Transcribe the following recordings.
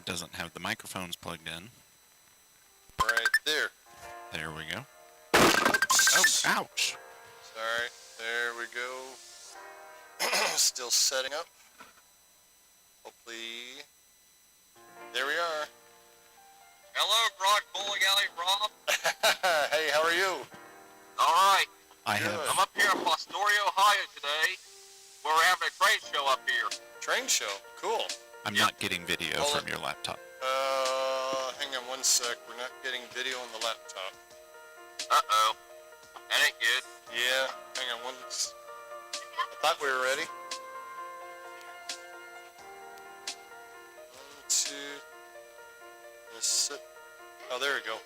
doesn't have the microphones plugged in. Right there. There we go. Oops. Oh, ouch. Sorry. There we go. Still setting up. Hopefully. There we are. Hello, Brock Bowling Alley, Rob. Hey, how are you? All right. Good. I'm up here in Fostoria, Ohio today. Where we're having a trade show up here. Train show. Cool. I'm not getting video from your laptop. Hang on one sec. We're not getting video on the laptop. Uh-oh. That ain't good. Yeah. Hang on one. I thought we were ready. 1, 2. Let's sit. Oh, there we go.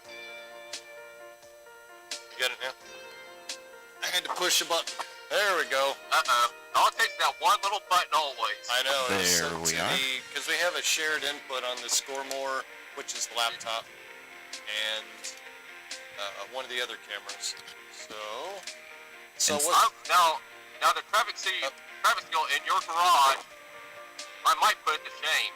You got it now? I had to push a button. There we go. Uh-oh. All it takes is that one little button always. I know. There we are. Because we have a shared input on the Scoremore, which is the laptop, and one of the other cameras. So what? Now the traffic signal in your garage, I might put it to shame.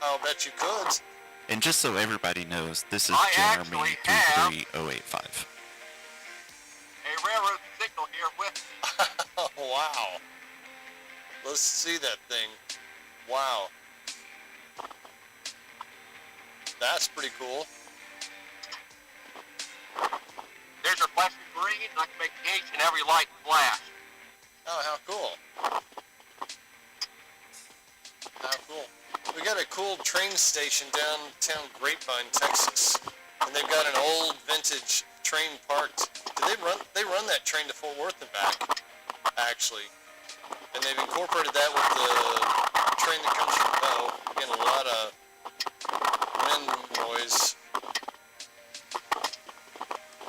I'll bet you could. And just so everybody knows, this is I Jeremy actually have 33085. a railroad signal here with me. Oh, wow. Let's see that thing. Wow. That's pretty cool. There's your flashing green, and I can make each and every light flash. Oh, how cool. How cool. We got a cool train station downtown Grapevine, Texas. And they've got an old vintage train parked. They run that train to Fort Worth and back, actually. And they've incorporated that with the train that comes from Bell. Again, a lot of wind noise.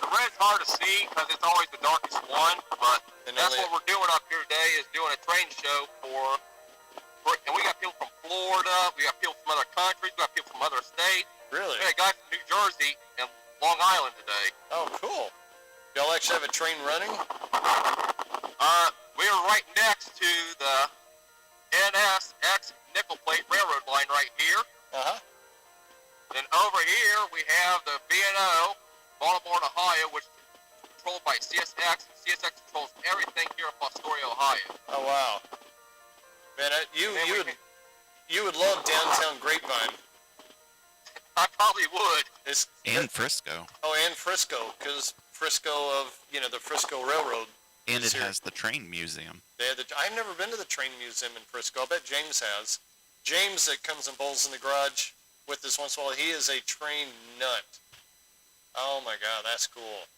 The red's hard to see because it's always the darkest one, but that's what we're doing up here today is doing a train show and we got people from Florida, we got people from other countries, we got people from other states. Really? We got a guy from New Jersey and Long Island today. Oh, cool. Y'all actually have a train running? We are right next to the NSX nickel plate railroad line right here. Uh-huh. Then over here we have the B&O, Baltimore, Ohio, which is controlled by CSX. CSX controls everything here in Fostoria, Ohio. Oh, wow. Man, you would love downtown Grapevine. I probably would. And Frisco. Oh, and Frisco, because Frisco of, the Frisco Railroad. And it has the train museum. I've never been to the train museum in Frisco. I bet James has. James that comes and bowls in the garage with us once in a while, he is a train nut. Oh my God, that's cool.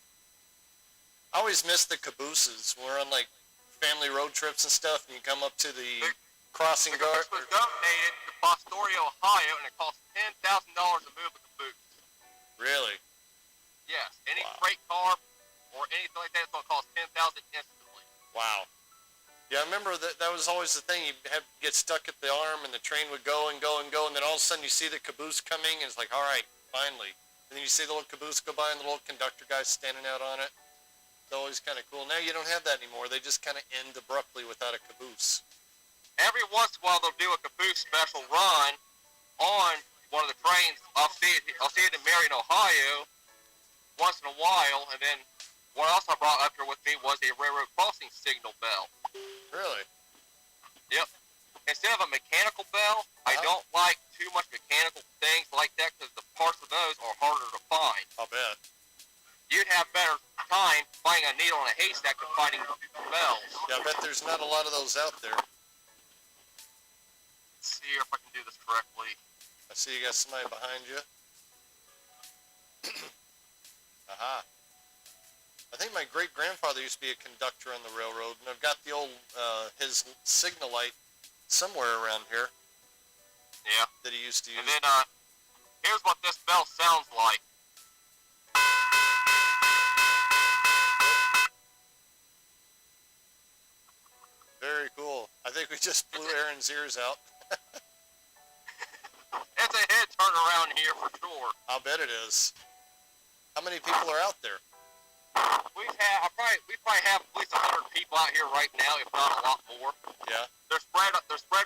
I always miss the cabooses when we're on like family road trips and stuff, and you come up to the crossing guard. This was donated to Fostoria, Ohio, and it costs $10,000 to move a caboose. Really? Yes. Any freight car or anything like that, it's going to cost $10,000 instantly. Wow. Yeah, I remember that was always the thing. You'd have to get stuck at the arm, and the train would go and go and go, and then all of a sudden you see the caboose coming, and it's like, all right, finally. And then you see the little caboose go by, and the little conductor guy's standing out on it. It's always kind of cool. Now you don't have that anymore. They just kind of end abruptly without a caboose. Every once in a while, they'll do a caboose special run on one of the trains. I'll see it in Marion, Ohio, once in a while, and then what else I brought up here with me was a railroad crossing signal bell. Really? Yep. Instead of a mechanical bell, I don't like too much mechanical things like that because the parts of those are harder to find. I'll bet. You'd have better time finding a needle in a haystack than finding bells. Yeah, I bet there's not a lot of those out there. Let's see if I can do this correctly. I see you got somebody behind you. Aha. I think my great-grandfather used to be a conductor on the railroad, and I've got the old, his signal light somewhere around here. Yeah. That he used to use. And then, here's what this bell sounds like. Very cool. I think we just blew Aaron's ears out. It's a head turn around here for sure. I'll bet it is. How many people are out there? We probably have at least 100 people out here right now, if not a lot more. Yeah. They're spread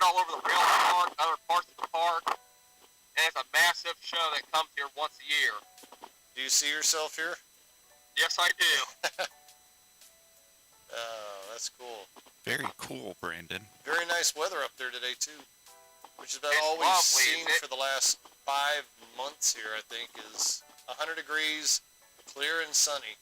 all over the rail park, other parts of the park, and has a massive show that comes here once a year. Do you see yourself here? Yes, I do. Oh, that's cool. Very cool, Brandon. Very nice weather up there today, too. Which is about It's all we've lovely, seen isn't it? for the last 5 months here, I think, is 100 degrees, clear and sunny.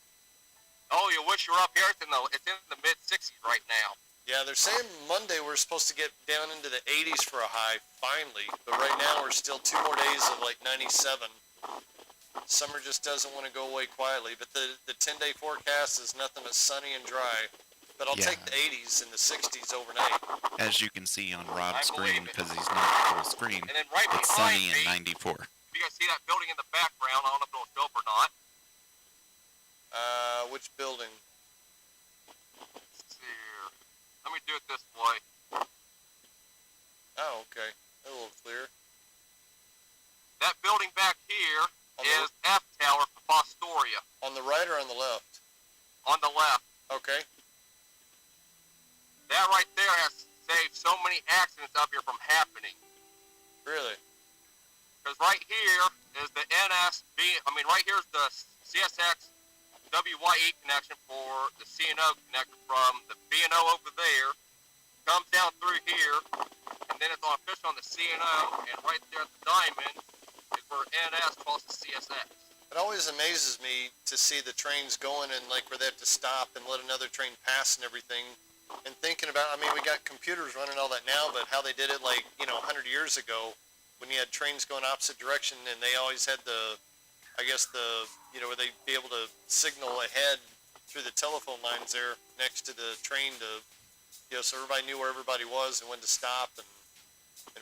Oh, you wish you were up here. It's in the mid-60s right now. Yeah, they're saying Monday we're supposed to get down into the 80s for a high, finally. But right now we're still 2 more days of like 97. Summer just doesn't want to go away quietly. But the 10-day forecast is nothing but sunny and dry. But I'll take the 80s and the 60s overnight. As you can see on Rob's I believe screen, it. because he's not full screen, And then right it's behind sunny me, and 94. you guys see that building in the background? I don't know if it'll show up or not. Which building? Let's see here. Let me do it this way. Oh, okay. A little clear. That building back here On is F Tower for Fostoria. On the right or on the left? On the left. Okay. That right there has saved so many accidents up here from happening. Really? Because right here is the right here's the CSX WYE connection for the CNO connection from the B&O over there. Comes down through here, and then it's on fish on the CNO, and right there at the diamond is where NS crosses CSX. It always amazes me to see the trains going and like where they have to stop and let another train pass and everything. And thinking about, we got computers running all that now, but how they did it 100 years ago when you had trains going opposite direction and they always had where they'd be able to signal ahead through the telephone lines there next to the train to, so everybody knew where everybody was and when to stop and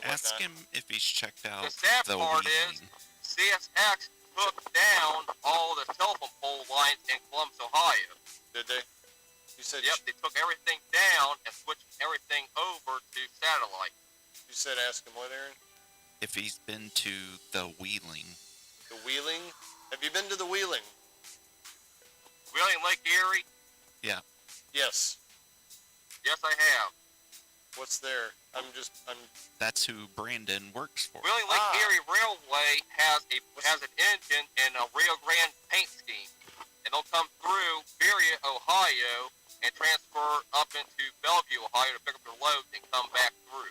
whatnot. Ask him if he's checked out The sad the part wheeling. is CSX took down all the telephone pole lines in Columbus, Ohio. Did they? You said Yep, they took everything down and switched everything over to satellite. You said ask him what, Aaron? If he's been to the wheeling. The Wheeling? Have you been to the Wheeling? Wheeling Lake Erie? Yeah. Yes. Yes, I have. What's there? That's who Brandon works for. Wheeling Lake Erie Railway has an engine and a Rio Grande paint scheme. And they'll come through Berea, Ohio, and transfer up into Bellevue, Ohio to pick up their loads and come back through.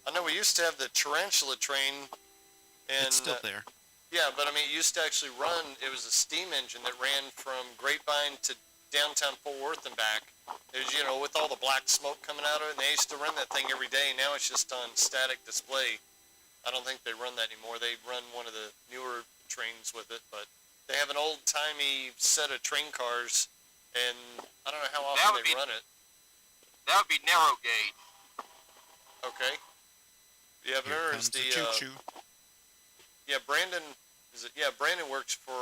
I know we used to have the Tarantula train. And, It's still there. Yeah, but it used to actually run, it was a steam engine that ran from Grapevine to downtown Fort Worth and back. It was, with all the black smoke coming out of it, and they used to run that thing every day. Now it's just on static display. I don't think they run that anymore. They run one of the newer trains with it, but they have an old-timey set of train cars, and I don't know how often they run it. That would be narrow gauge. Okay. Yeah, but Here there's comes the choo-choo. Yeah, Brandon, Brandon works for,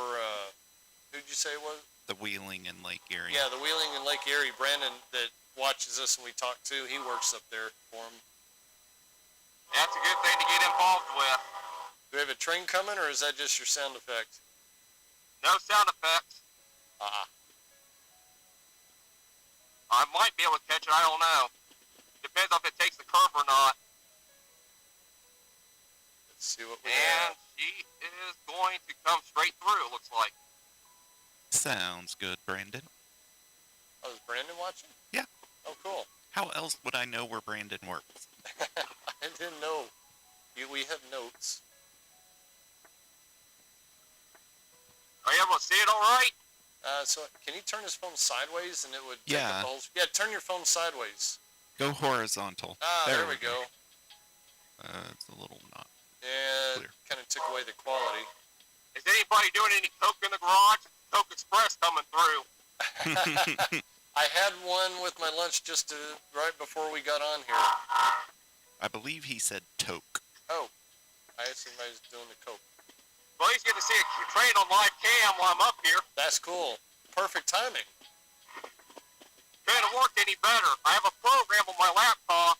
who'd you say it was? The wheeling in Lake Erie. Yeah, the Wheeling in Lake Erie. Brandon, that watches us when we talk to, he works up there for him. That's a good thing to get involved with. Do we have a train coming, or is that just your sound effect? No sound effects. I might be able to catch it, I don't know. Depends on if it takes the curve or not. Let's see what we And have. she is going to come straight through, it looks like. Sounds good, Brandon. Oh, is Brandon watching? Yeah. Oh, cool. How else would I know where Brandon works? I didn't know. We have notes. Are you able to see it all right? So can you turn his phone sideways and it would Yeah. take the whole... Yeah, turn your phone sideways. Go horizontal. There we go. It's a little not. Yeah, Clear. kind of took away the quality. Is anybody doing any coke in the garage? Coke Express coming through. I had one with my lunch right before we got on here. I believe he said toke. Oh, I assume I was doing the coke. Well, he's getting to see a train on live cam while I'm up here. That's cool. Perfect timing. Couldn't have worked any better. I have a program on my laptop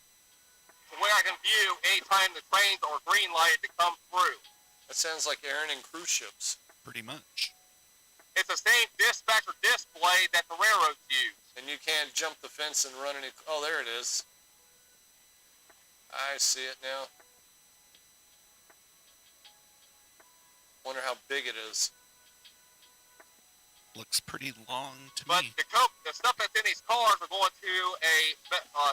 where I can view anytime the trains are green lighted to come through. That sounds like Aaron and cruise ships. Pretty much. It's the same dispatcher display that the railroads use. And you can't jump the fence and run any... Oh, there it is. I see it now. Wonder how big it is. Looks pretty long to But me. the stuff that's in these cars are going to a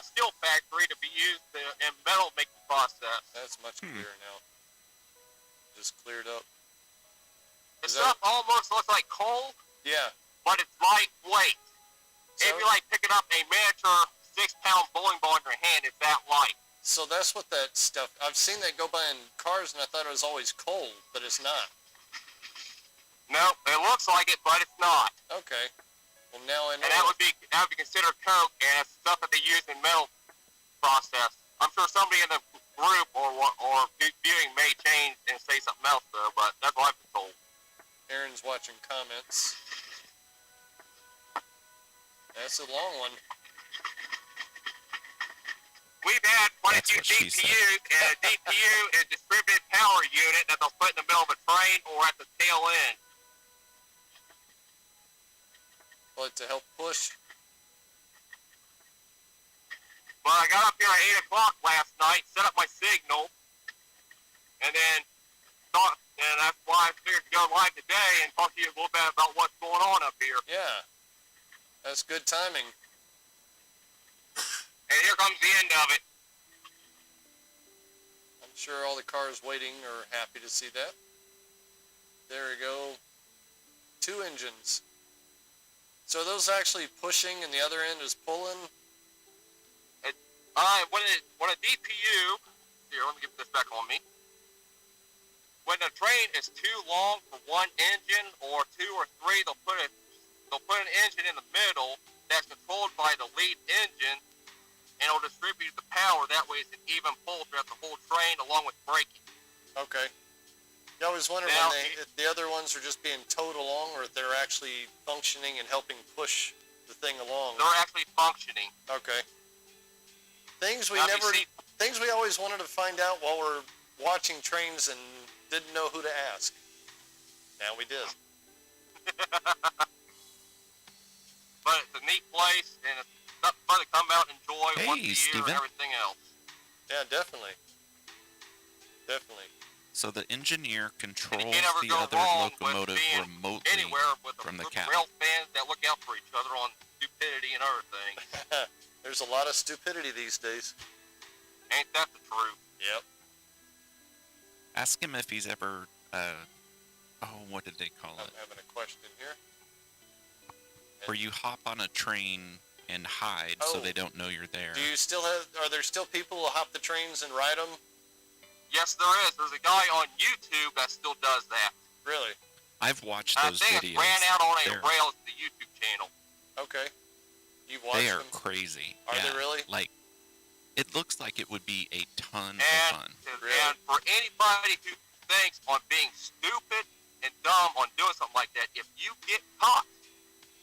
steel factory to be used in metal making process. That's much clearer now. Just cleared up. The Is stuff almost looks like coal, Yeah. but it's lightweight. So, If you're like picking up a miniature 6-pound bowling ball in your hand, it's that light. so that's what that stuff. I've seen that go by in cars, and I thought it was always cold, but it's not. No, it looks like it, but it's not. Okay. Well, now I know. And that would be considered coke, and it's stuff that they use in metal process. I'm sure somebody in the group or viewing may change and say something else though, but that's what I've been told. Aaron's watching comments. That's a long one. We've had quite a That's few what she said. DPUs, and a DPU is a distributed power unit that they'll put in the middle of a train or at the tail end. Like to help push. Well, I got up here at 8 o'clock last night, set up my signal, and then thought, and that's why I figured to go live today and talk to you a little bit about what's going on up here. Yeah. That's good timing. And here comes the end of it. I'm sure all the cars waiting are happy to see that. There we go. 2 engines. So are those actually pushing and the other end is pulling? When a DPU, here, let me get this back on me. When a train is too long for one engine or 2 or 3, they'll put an engine in the middle that's controlled by the lead engine, and it'll distribute the power. That way, it's an even pull throughout the whole train, along with braking. Okay. I always wondered Now, if the other ones are just being towed along or if they're actually functioning and helping push the thing along. They're actually functioning. Okay. Things we Now, if you see- things we always wanted to find out while we're watching trains and didn't know who to ask. Now we did. But it's a neat place, and it's something fun to come out and enjoy Hey, once a year Steven. and everything else. Yeah, definitely. Definitely. So the engineer controls can't ever the go other wrong with locomotive being remotely Anywhere with a from the group of cab. rail fans that look out for each other on stupidity and other things. There's a lot of stupidity these days. Ain't that the truth? Yep. Ask him if he's ever, what did they call I'm it? having a question here. Where you hop on a train and hide so Oh. they don't know you're there. Are there still people who hop the trains and ride them? Yes, there is. There's a guy on YouTube that still does that. Really? I've watched I those think videos. it ran out on a They're- Rails, the YouTube channel. Okay. You've watched They are them? crazy. Are they Yeah, really? Like, it looks like it would be a ton of And, fun. Really? and for anybody who thinks on being stupid and dumb on doing something like that, if you get caught,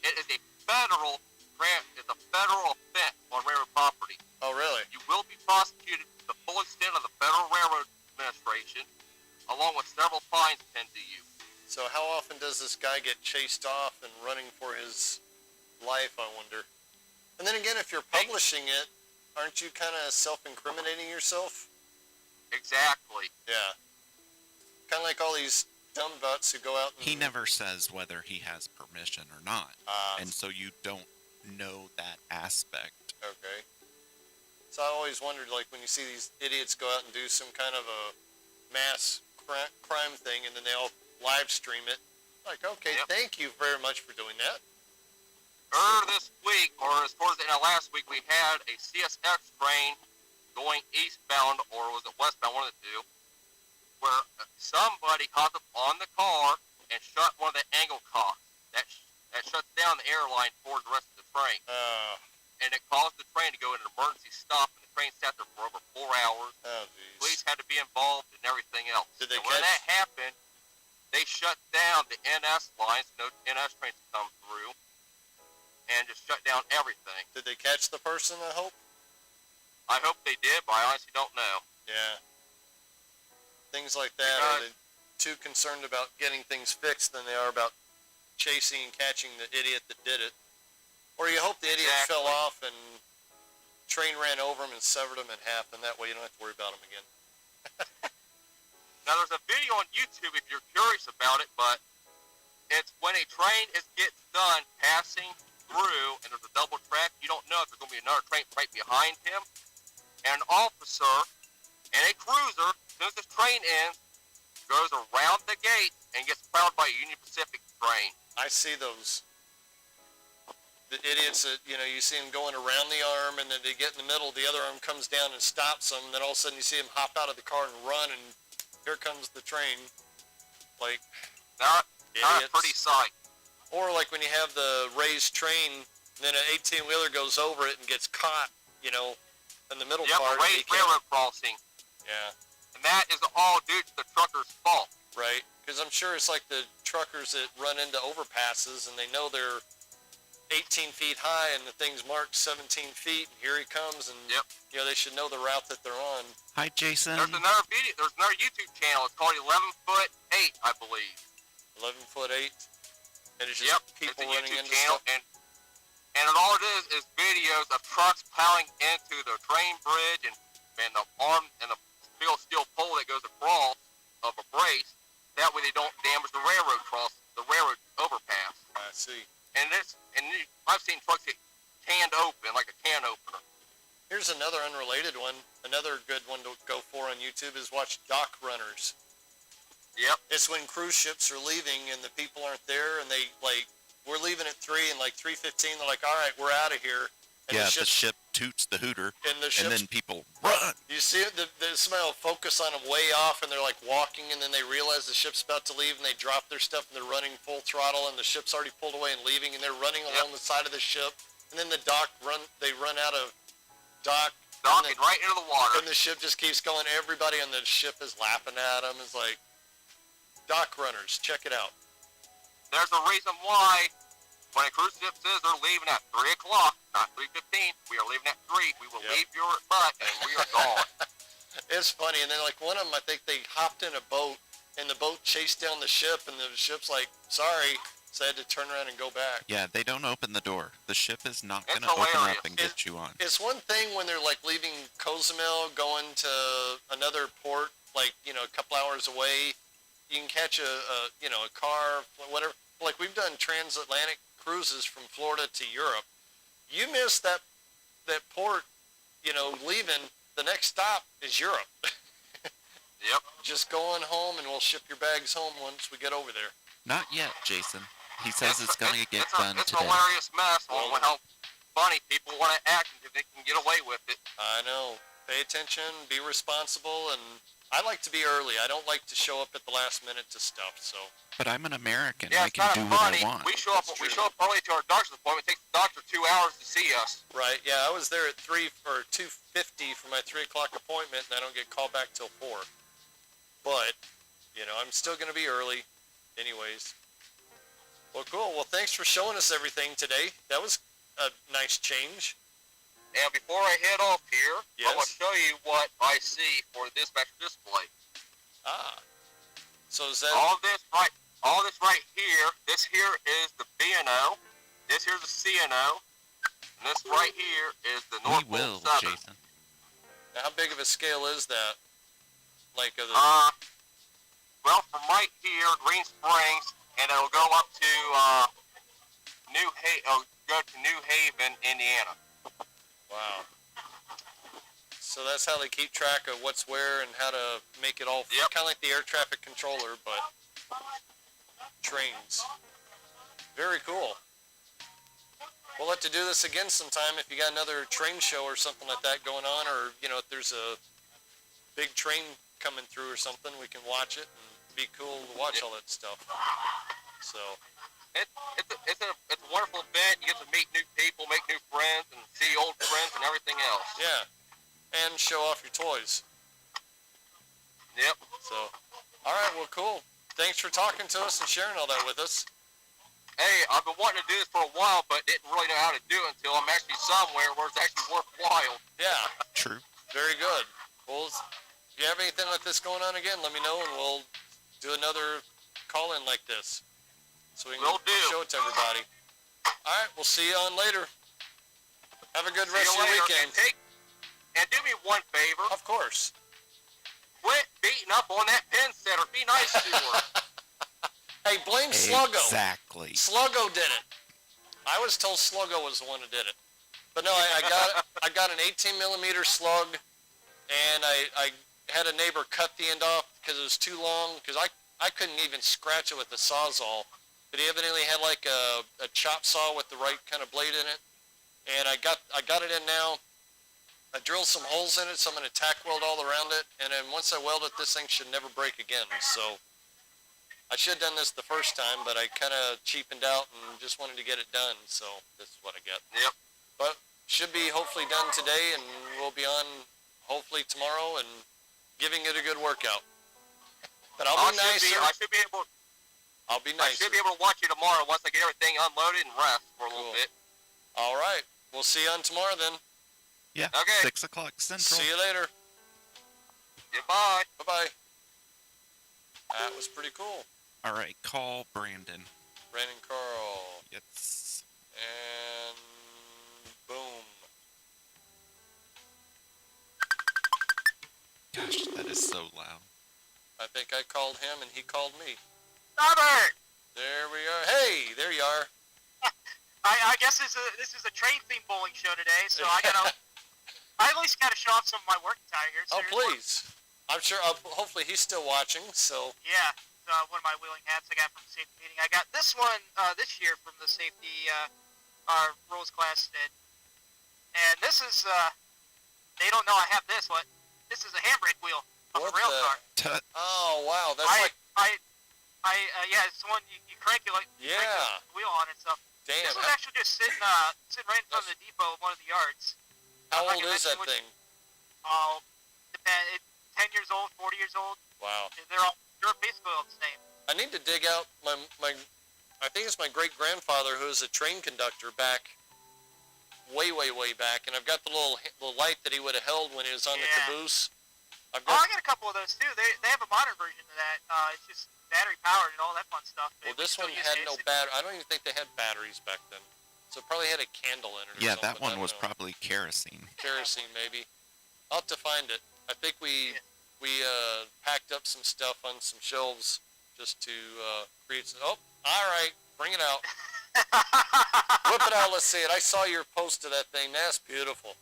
it is a federal offense on railroad property. Oh, really? You will be prosecuted to the full extent of the Federal Railroad Administration, along with several fines pinned to you. So how often does this guy get chased off and running for his life, I wonder? And then again, if you're publishing it, aren't you kind of self-incriminating yourself? Exactly. Yeah. Kind of like all these dumb butts who go out and... He never says whether he has permission or not. Ah, And so you don't know that aspect. okay. So I always wondered, like, when you see these idiots go out and do some kind of a mass crime thing, and then they all live stream it, like, okay, Yep. thank you very much for doing that. Earlier this week, or as towards the end of last week, we had a CSX train going eastbound, or was it westbound, one of the two, where somebody hopped up on the car and shut one of the angle cocks. That shuts down the airline for the rest of the train. And it caused the train to go in an emergency stop, and the train sat there for over 4 hours. Oh, jeez. Police had to be involved and everything else. Did they and when catch- that happened, they shut down the NS lines, no NS trains to come through, and just shut down everything. Did they catch the person, I hope? I hope they did, but I honestly don't know. Yeah. Things like that are they too concerned about getting things fixed than they are about chasing and catching the idiot that did it. Or you hope the idiot fell Exactly. off and train ran over him and severed him in half, and that way you don't have to worry about him again. Now, there's a video on YouTube if you're curious about it, but it's when a train is getting done passing through and there's a double track, you don't know if there's going to be another train right behind him. And an officer and a cruiser, as soon as this train ends, goes around the gate and gets plowed by a Union Pacific train. I see those. The idiots that, you see them going around the arm, and then they get in the middle, the other arm comes down and stops them, and then all of a sudden you see them hop out of the car and run, and here comes the train. Like, Not a idiots. pretty sight. Or like when you have the raised train, and then an 18-wheeler goes over it and gets caught, in the middle Yep, part. a raised railroad crossing. Yeah. And that is all due to the trucker's fault. Right. Because I'm sure it's like the truckers that run into overpasses, and they know they're 18 feet high, and the thing's marked 17 feet, and here he comes, and Yep. they should know the route that they're on. Hi, Jason. There's another video. There's another YouTube channel. It's called 11'8", I believe. 11'8", and it's just Yep, people it's a running YouTube into channel, stuff. and all it is videos of trucks plowing into the train bridge and the arm and the steel pole that goes across of a brace. That way they don't damage the railroad overpass. I see. I've seen trucks get canned open like a can opener. Here's another unrelated one. Another good one to go for on YouTube is watch dock runners. Yep. It's when cruise ships are leaving and the people aren't there, and we're leaving at 3, and 3:15 they're like, all right, we're out of here. And Yeah, the ship toots the hooter, and and then people run. You see it, somebody will focus on them way off, and they're like walking, and then they realize the ship's about to leave, and they drop their stuff, and they're running full throttle, and the ship's already pulled away and leaving, and they're running along the side of the ship, and then they run out of dock. Docking right into the water. And the ship just keeps going. Everybody on the ship is laughing at them. It's like, dock runners, check it out. There's a reason why when a cruise ship says they're leaving at 3 o'clock, not 3:15, we are leaving at 3. We will leave your butt, and we are gone. It's funny. And then, one of them, I think they hopped in a boat, and the boat chased down the ship, and the ship's like, sorry. So I had to turn around and go back. Yeah, they don't open the door. The ship is not It's going to open hilarious. up and get you on. It's one thing when they're, leaving Cozumel, going to another port, a couple hours away. You can catch a car, whatever. We've done transatlantic cruises from Florida to Europe. You miss that port, leaving, the next stop is Europe. Yep. Just go on home, and we'll ship your bags home once we get over there. Not yet, Jason. He says it's going to get done It's a today. hilarious mess on how funny people want to act if they can get away with it. I know. Pay attention, be responsible, and I like to be early. I don't like to show up at the last minute to stuff, so. But I'm an American. Yeah, I it's can kind do of what funny. I want. We show up early to our doctor's appointment. It takes the doctor 2 hours to see us. Right, yeah, I was there at 2:50 for my 3 o'clock appointment, and I don't get called back till 4. But, I'm still going to be early anyways. Well, cool. Well, thanks for showing us everything today. That was a nice change. And before I head off here, Yes. I want to show you what I see for the dispatcher display. Ah. So is that... All this right here, this here is the B&O, this here's the C&O, and this right here is the We North will, Pole Southern. Jason. Now, how big of a scale is that? Well, from right here, Green Springs, and it'll go up to New Haven, Indiana. Wow. So that's how they keep track of what's where and how to make it all... Yep. Kind of like the air traffic controller, but trains. Very cool. We'll have to do this again sometime if you got another train show or something like that going on, or, if there's a big train coming through or something, we can watch it and be cool to watch all that stuff. So... It's a wonderful event. You get to meet new people, make new friends, and see old friends and everything else. Yeah, and show off your toys. Yep. So, all right, well, cool. Thanks for talking to us and sharing all that with us. Hey, I've been wanting to do this for a while, but didn't really know how to do it until I'm actually somewhere where it's actually worthwhile. Yeah, True. very good. Well, if you have anything like this going on again, let me know, and we'll do another call-in like this. So we can show it to everybody. All right, we'll see you on later. Have a good rest of your weekend. And do me one favor. Of course. quit beating up on that pin setter. Be nice to her. Hey, blame Sluggo. Exactly. Sluggo did it. I was told Sluggo was the one who did it. But no, I got an 18 millimeter slug, and I had a neighbor cut the end off because it was too long, because I couldn't even scratch it with the Sawzall. But he evidently had like a chop saw with the right kind of blade in it. And I got it in now. I drilled some holes in it, so I'm going to tack weld all around it. And then once I weld it, this thing should never break again. So I should have done this the first time, but I kind of cheapened out and just wanted to get it done. So this is what I got. Yep. But should be hopefully done today, and we'll be on hopefully tomorrow and giving it a good workout. But I'll be nicer. I should be able. I'll be nicer. I should be able to watch you tomorrow once I get everything unloaded and rest for a little bit. All right. We'll see you on tomorrow then. Yeah. Okay. 6 o'clock Central. See you later. Goodbye. Bye-bye. That was pretty cool. All right. Call Brandon. Brandon Carl. Yes. And boom. Gosh, that is so loud. I think I called him and he called me. Stop it! There we are. Hey, there you are. I guess this is a train theme bowling show today, so I at least gotta show off some of my work attire here. So Oh, please. I'm sure, hopefully he's still watching, so. Yeah, one of my wheeling hats I got from the safety meeting. I got this one this year from the safety our rules class did, and this is they don't know I have this. This is a handbrake wheel of What a rail the- car. Oh, wow. That's Yeah, it's the one you crank it like you crank Yeah. the wheel on and stuff. Damn. This was actually just sitting right in front of the depot in one of the yards. How I'm not old gonna is that mention thing? Oh, depend. 10 years old, 40 years old. Wow. They're basically all the same. I need to dig out my I think it's my great-grandfather who was a train conductor back, way back, and I've got the little light that he would have held when he was on the Yeah. caboose. I got a couple of those too. They have a modern version of that. It's just battery powered and all that fun stuff. Well, this one had no battery. I don't even think they had batteries back then. So it probably had a candle in it or Yeah, something. that one I was don't know. probably kerosene. Kerosene, maybe. I'll have to find it. I think we packed up some stuff on some shelves just to create some. Oh, all right. Bring it out. Whip it out. Let's see it. I saw your post of that thing. That's beautiful.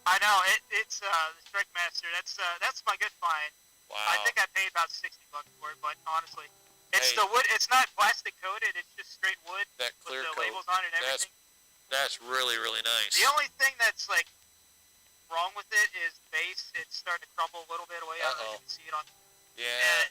I know it's the Strike Master. That's my good find. Wow. I think I paid about $60 for it, but honestly, it's Hey. the wood. It's not plastic coated. It's just straight wood That with clear the coat. labels on it and everything. That's really nice. The only thing that's like wrong with it is the base. It's starting to crumble a little bit away. I don't know if you can see it on. Yeah. And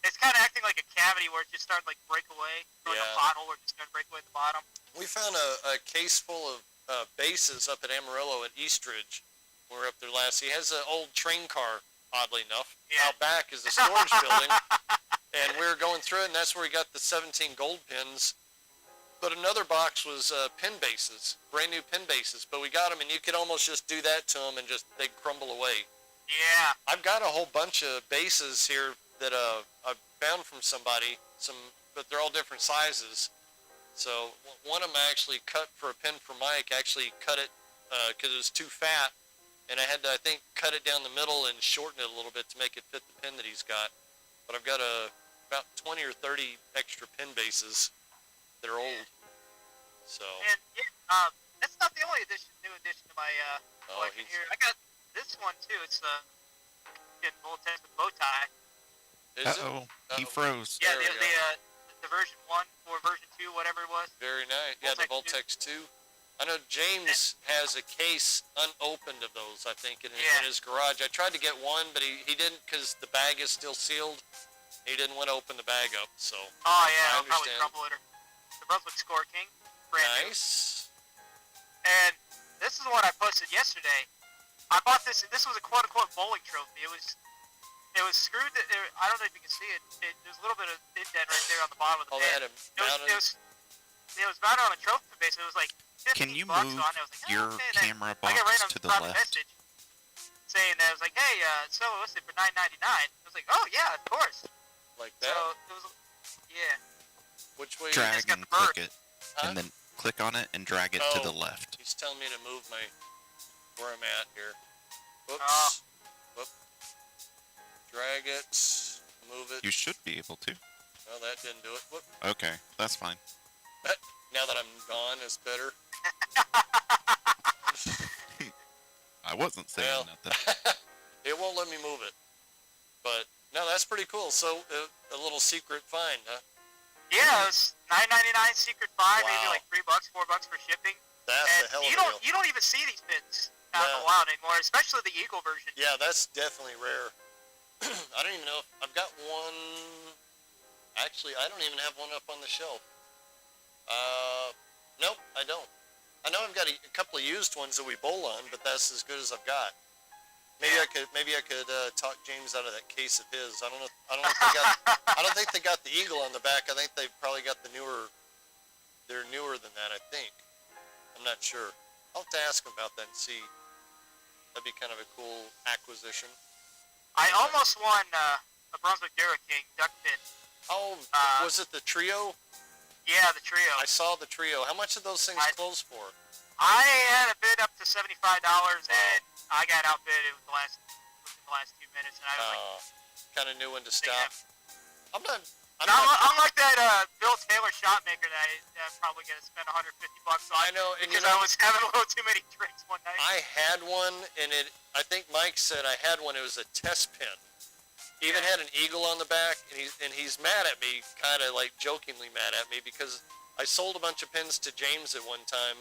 it's kind of acting like a cavity where it just started like break away, or like Yeah. a pothole where it just started to break away at the bottom. We found a case full of bases up at Amarillo at Eastridge. We were up there last. He has an old train car, oddly enough. Yeah. Out back is the storage building. And we were going through it, and that's where we got the 17 gold pins. But another box was pin bases, brand new pin bases. But we got them, and you could almost just do that to them, and just they'd crumble away. Yeah. I've got a whole bunch of bases here that I found from somebody, but they're all different sizes. So one of them I actually cut for a pin for Mike. Actually cut it because it was too fat, and I had to, I think, cut it down the middle and shorten it a little bit to make it fit the pin that he's got. But I've got about 20 or 30 extra pin bases that are old. So. And that's not the only new addition to my collection here. I got this one too. It's the Bull Test with bow tie. Is Uh-oh. He froze. Yeah, There we the version 1 or version 2, whatever it was. Very nice. Yeah, the Voltex 2. I know James has a case unopened of those, I think, in his garage. I tried to get one, but he didn't because the bag is still sealed. He didn't want to open the bag up, so. Oh, I yeah, I'll probably understand. crumble it. The Brunswick Score King. Brand new. Nice. And this is what I posted yesterday. I bought this. This was a quote-unquote bowling trophy. It was screwed. I don't know if you can see it. There's a little bit of indent right there on the bottom of the Oh, they pin. had him mounted. It was mounted on a trophy base. It was like 15 Can you bucks move on it. I was like, your okay. Then camera I got box random to the private left? message saying that. I was like, hey, so it listed for $9.99. I was like, oh yeah, of course. Like So that? it was, yeah. Which way? Drag got and the bird. click it, Huh? and then click on it and drag it to the left. He's telling me to move where I'm at here. Whoops. Oh. Whoop. Drag it. Move it. You should be able to. Well, that didn't do it. Whoop. Okay, that's fine. Now that I'm gone, it's better. I wasn't saying Well, nothing. it won't let me move it. But, no, that's pretty cool. So, a little secret find, huh? Yeah, it was $9.99 secret find, maybe Wow. like $3, $4 for shipping. That's And a hell of you a deal. don't even see these pins out in No. the wild anymore, especially the Eagle version. Yeah, that's definitely rare. I don't even know if I've got one. Actually, I don't even have one up on the shelf. Nope, I don't. I know I've got a couple of used ones that we bowl on, but that's as good as I've got. Maybe I could talk James out of that case of his. I don't know. If they got. I don't think they got the Eagle on the back. I think they've probably got the newer. They're newer than that, I think. I'm not sure. I'll have to ask him about that and see. That'd be kind of a cool acquisition. I almost won a Brunswick Dura King duck pin. Oh, was it the trio? Yeah, the trio. I saw the trio. How much did those things close for? I had a bid up to $75, and I got outbid within the last 2 minutes, and I was Kind of knew when to stop. I'm not. I'm like that Bill Taylor shot maker that I'm probably gonna spend $150 on. I know, and because I was having a little too many drinks one night. I had one, and I think Mike said I had one. It was a test pin. Even had an eagle on the back, and he's mad at me, kind of like jokingly mad at me, because I sold a bunch of pins to James at one time,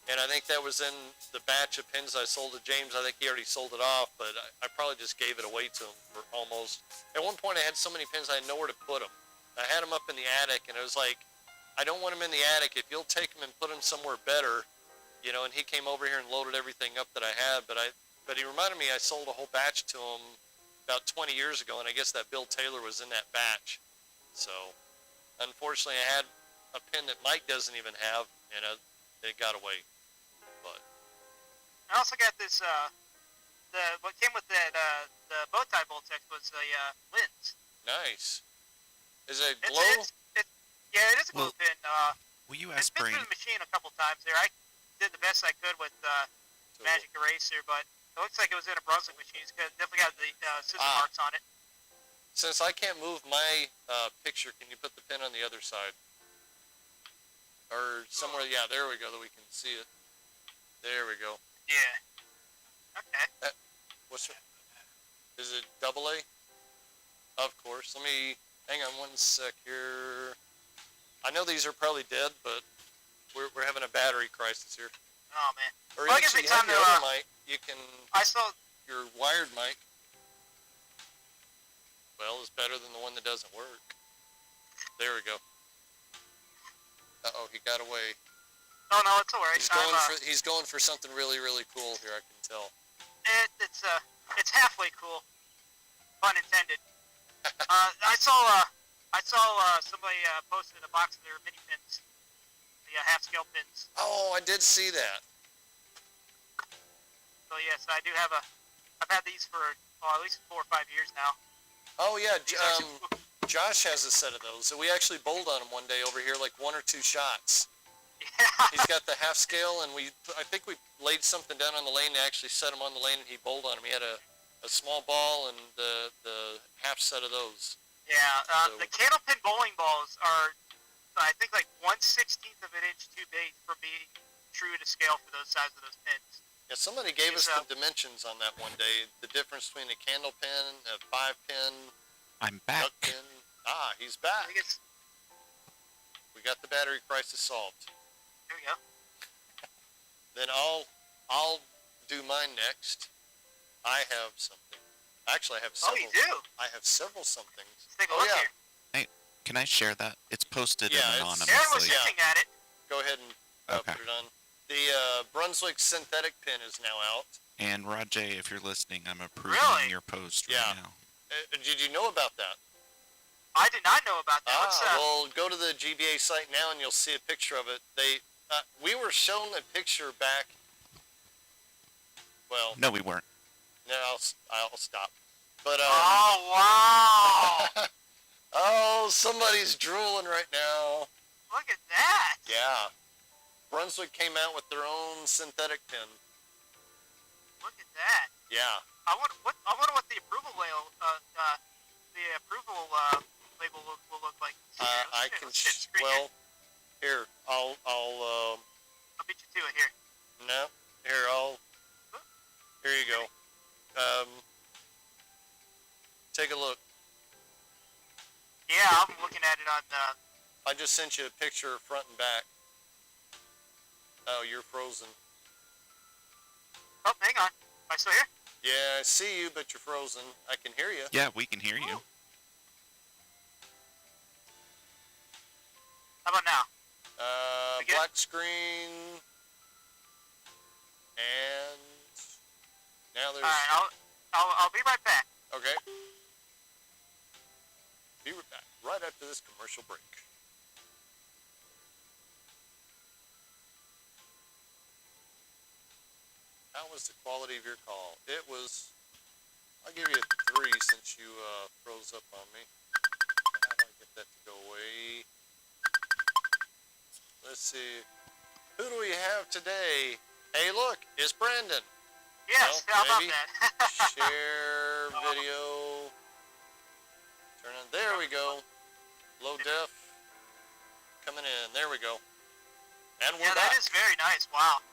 and I think that was in the batch of pins I sold to James. I think he already sold it off, but I probably just gave it away to him for almost. At one point, I had so many pins I had nowhere to put them. I had them up in the attic, and it was like, I don't want them in the attic. If you'll take them and put them somewhere better, you know. And he came over here and loaded everything up that I had, but he reminded me I sold a whole batch to him about 20 years ago, and I guess that Bill Taylor was in that batch. So, unfortunately, I had a pin that Mike doesn't even have, and it got away. But I also got this. What came with that the bow tie Boltex was the lens. nice. Is it It's, glow? yeah, it is a glue Well, pin. Will you It's ask been Brain? through the machine a couple times there. I did the best I could with Magic Eraser, but it looks like it was in a Brunswick machine. It's definitely got the scissor marks on it. Since I can't move my picture, can you put the pin on the other side? Or somewhere, yeah, there we go, that we can see it. There we go. Yeah. Okay. What's it? Is it double A? Of course. Let me, hang on one sec here. I know these are probably dead, but we're having a battery crisis here. Oh, man. Or Well, I guess actually, it's you have time your to, other mic. You can, I saw... your wired mic. Well, it's better than the one that doesn't work. There we go. Uh-oh, he got away. Oh, no, it's alright. He's going for something really, really cool here, I can tell. It's halfway cool. Pun intended. I saw somebody posted a box of their mini pins. The half-scale pins. Oh, I did see that. So, yes, I do have I've had these for at least 4 or 5 years now. Oh, yeah. These actually, Josh has a set of those. So we actually bowled on them one day over here, like 1 or 2 shots. yeah. He's got the half scale, and I think we laid something down on the lane to actually set him on the lane, and he bowled on him. He had a small ball and the half set of those. Yeah, So- the candlepin bowling balls are, I think, like 1/16 of an inch too big for being true to scale for those size of those pins. Yeah, somebody gave us So- the dimensions on that one day. The difference between a candle pin, a 5-pin, I'm duck back. pin. Ah, he's I back. think it's, We got the battery crisis solved. there we go. Then I'll do mine next. I have something. Actually, I have Oh, several. you do? I have several somethings. Let's take a Oh, look yeah. here. Can I share that? It's posted Yeah, it's- anonymously. Aaron was Yeah. hinting at it. Go ahead and Okay. put it on. The Brunswick synthetic pin is now out. And Rajay, if you're listening, I'm approving Really? your post Yeah. right now. Did you know about that? I did not know about that. What's Well, go to the GBA site now and you'll see a picture of it. We were shown a picture back. Well, No, we weren't. no, I'll stop. But Oh, wow. oh, somebody's drooling right now. Look at that. Yeah, Brunswick came out with their own synthetic pin. Look at that. Yeah, I wonder what the approval label will look like. I can. Well, here I'll beat you to it here. no, here here you go. Take a look. Yeah, I'm looking at it on. I just sent you a picture front and back. Oh, you're frozen. Oh, hang on. Am I still here? Yeah, I see you, but you're frozen. I can hear you. Yeah, we can hear you. How about now? Again? Black screen. And now there's. All right, I'll be right back. Okay. Be right back. Right after this commercial break. How was the quality of your call? It was. I'll give you a 3 since you froze up on me. How do I get that to go away? Let's see. Who do we have today? Hey, look, it's Brandon. Yes, Well, how about maybe. that? Share video. Turn on. There we go. Low def. Coming in. There we go. And we're Yeah, back. that is very nice. Wow.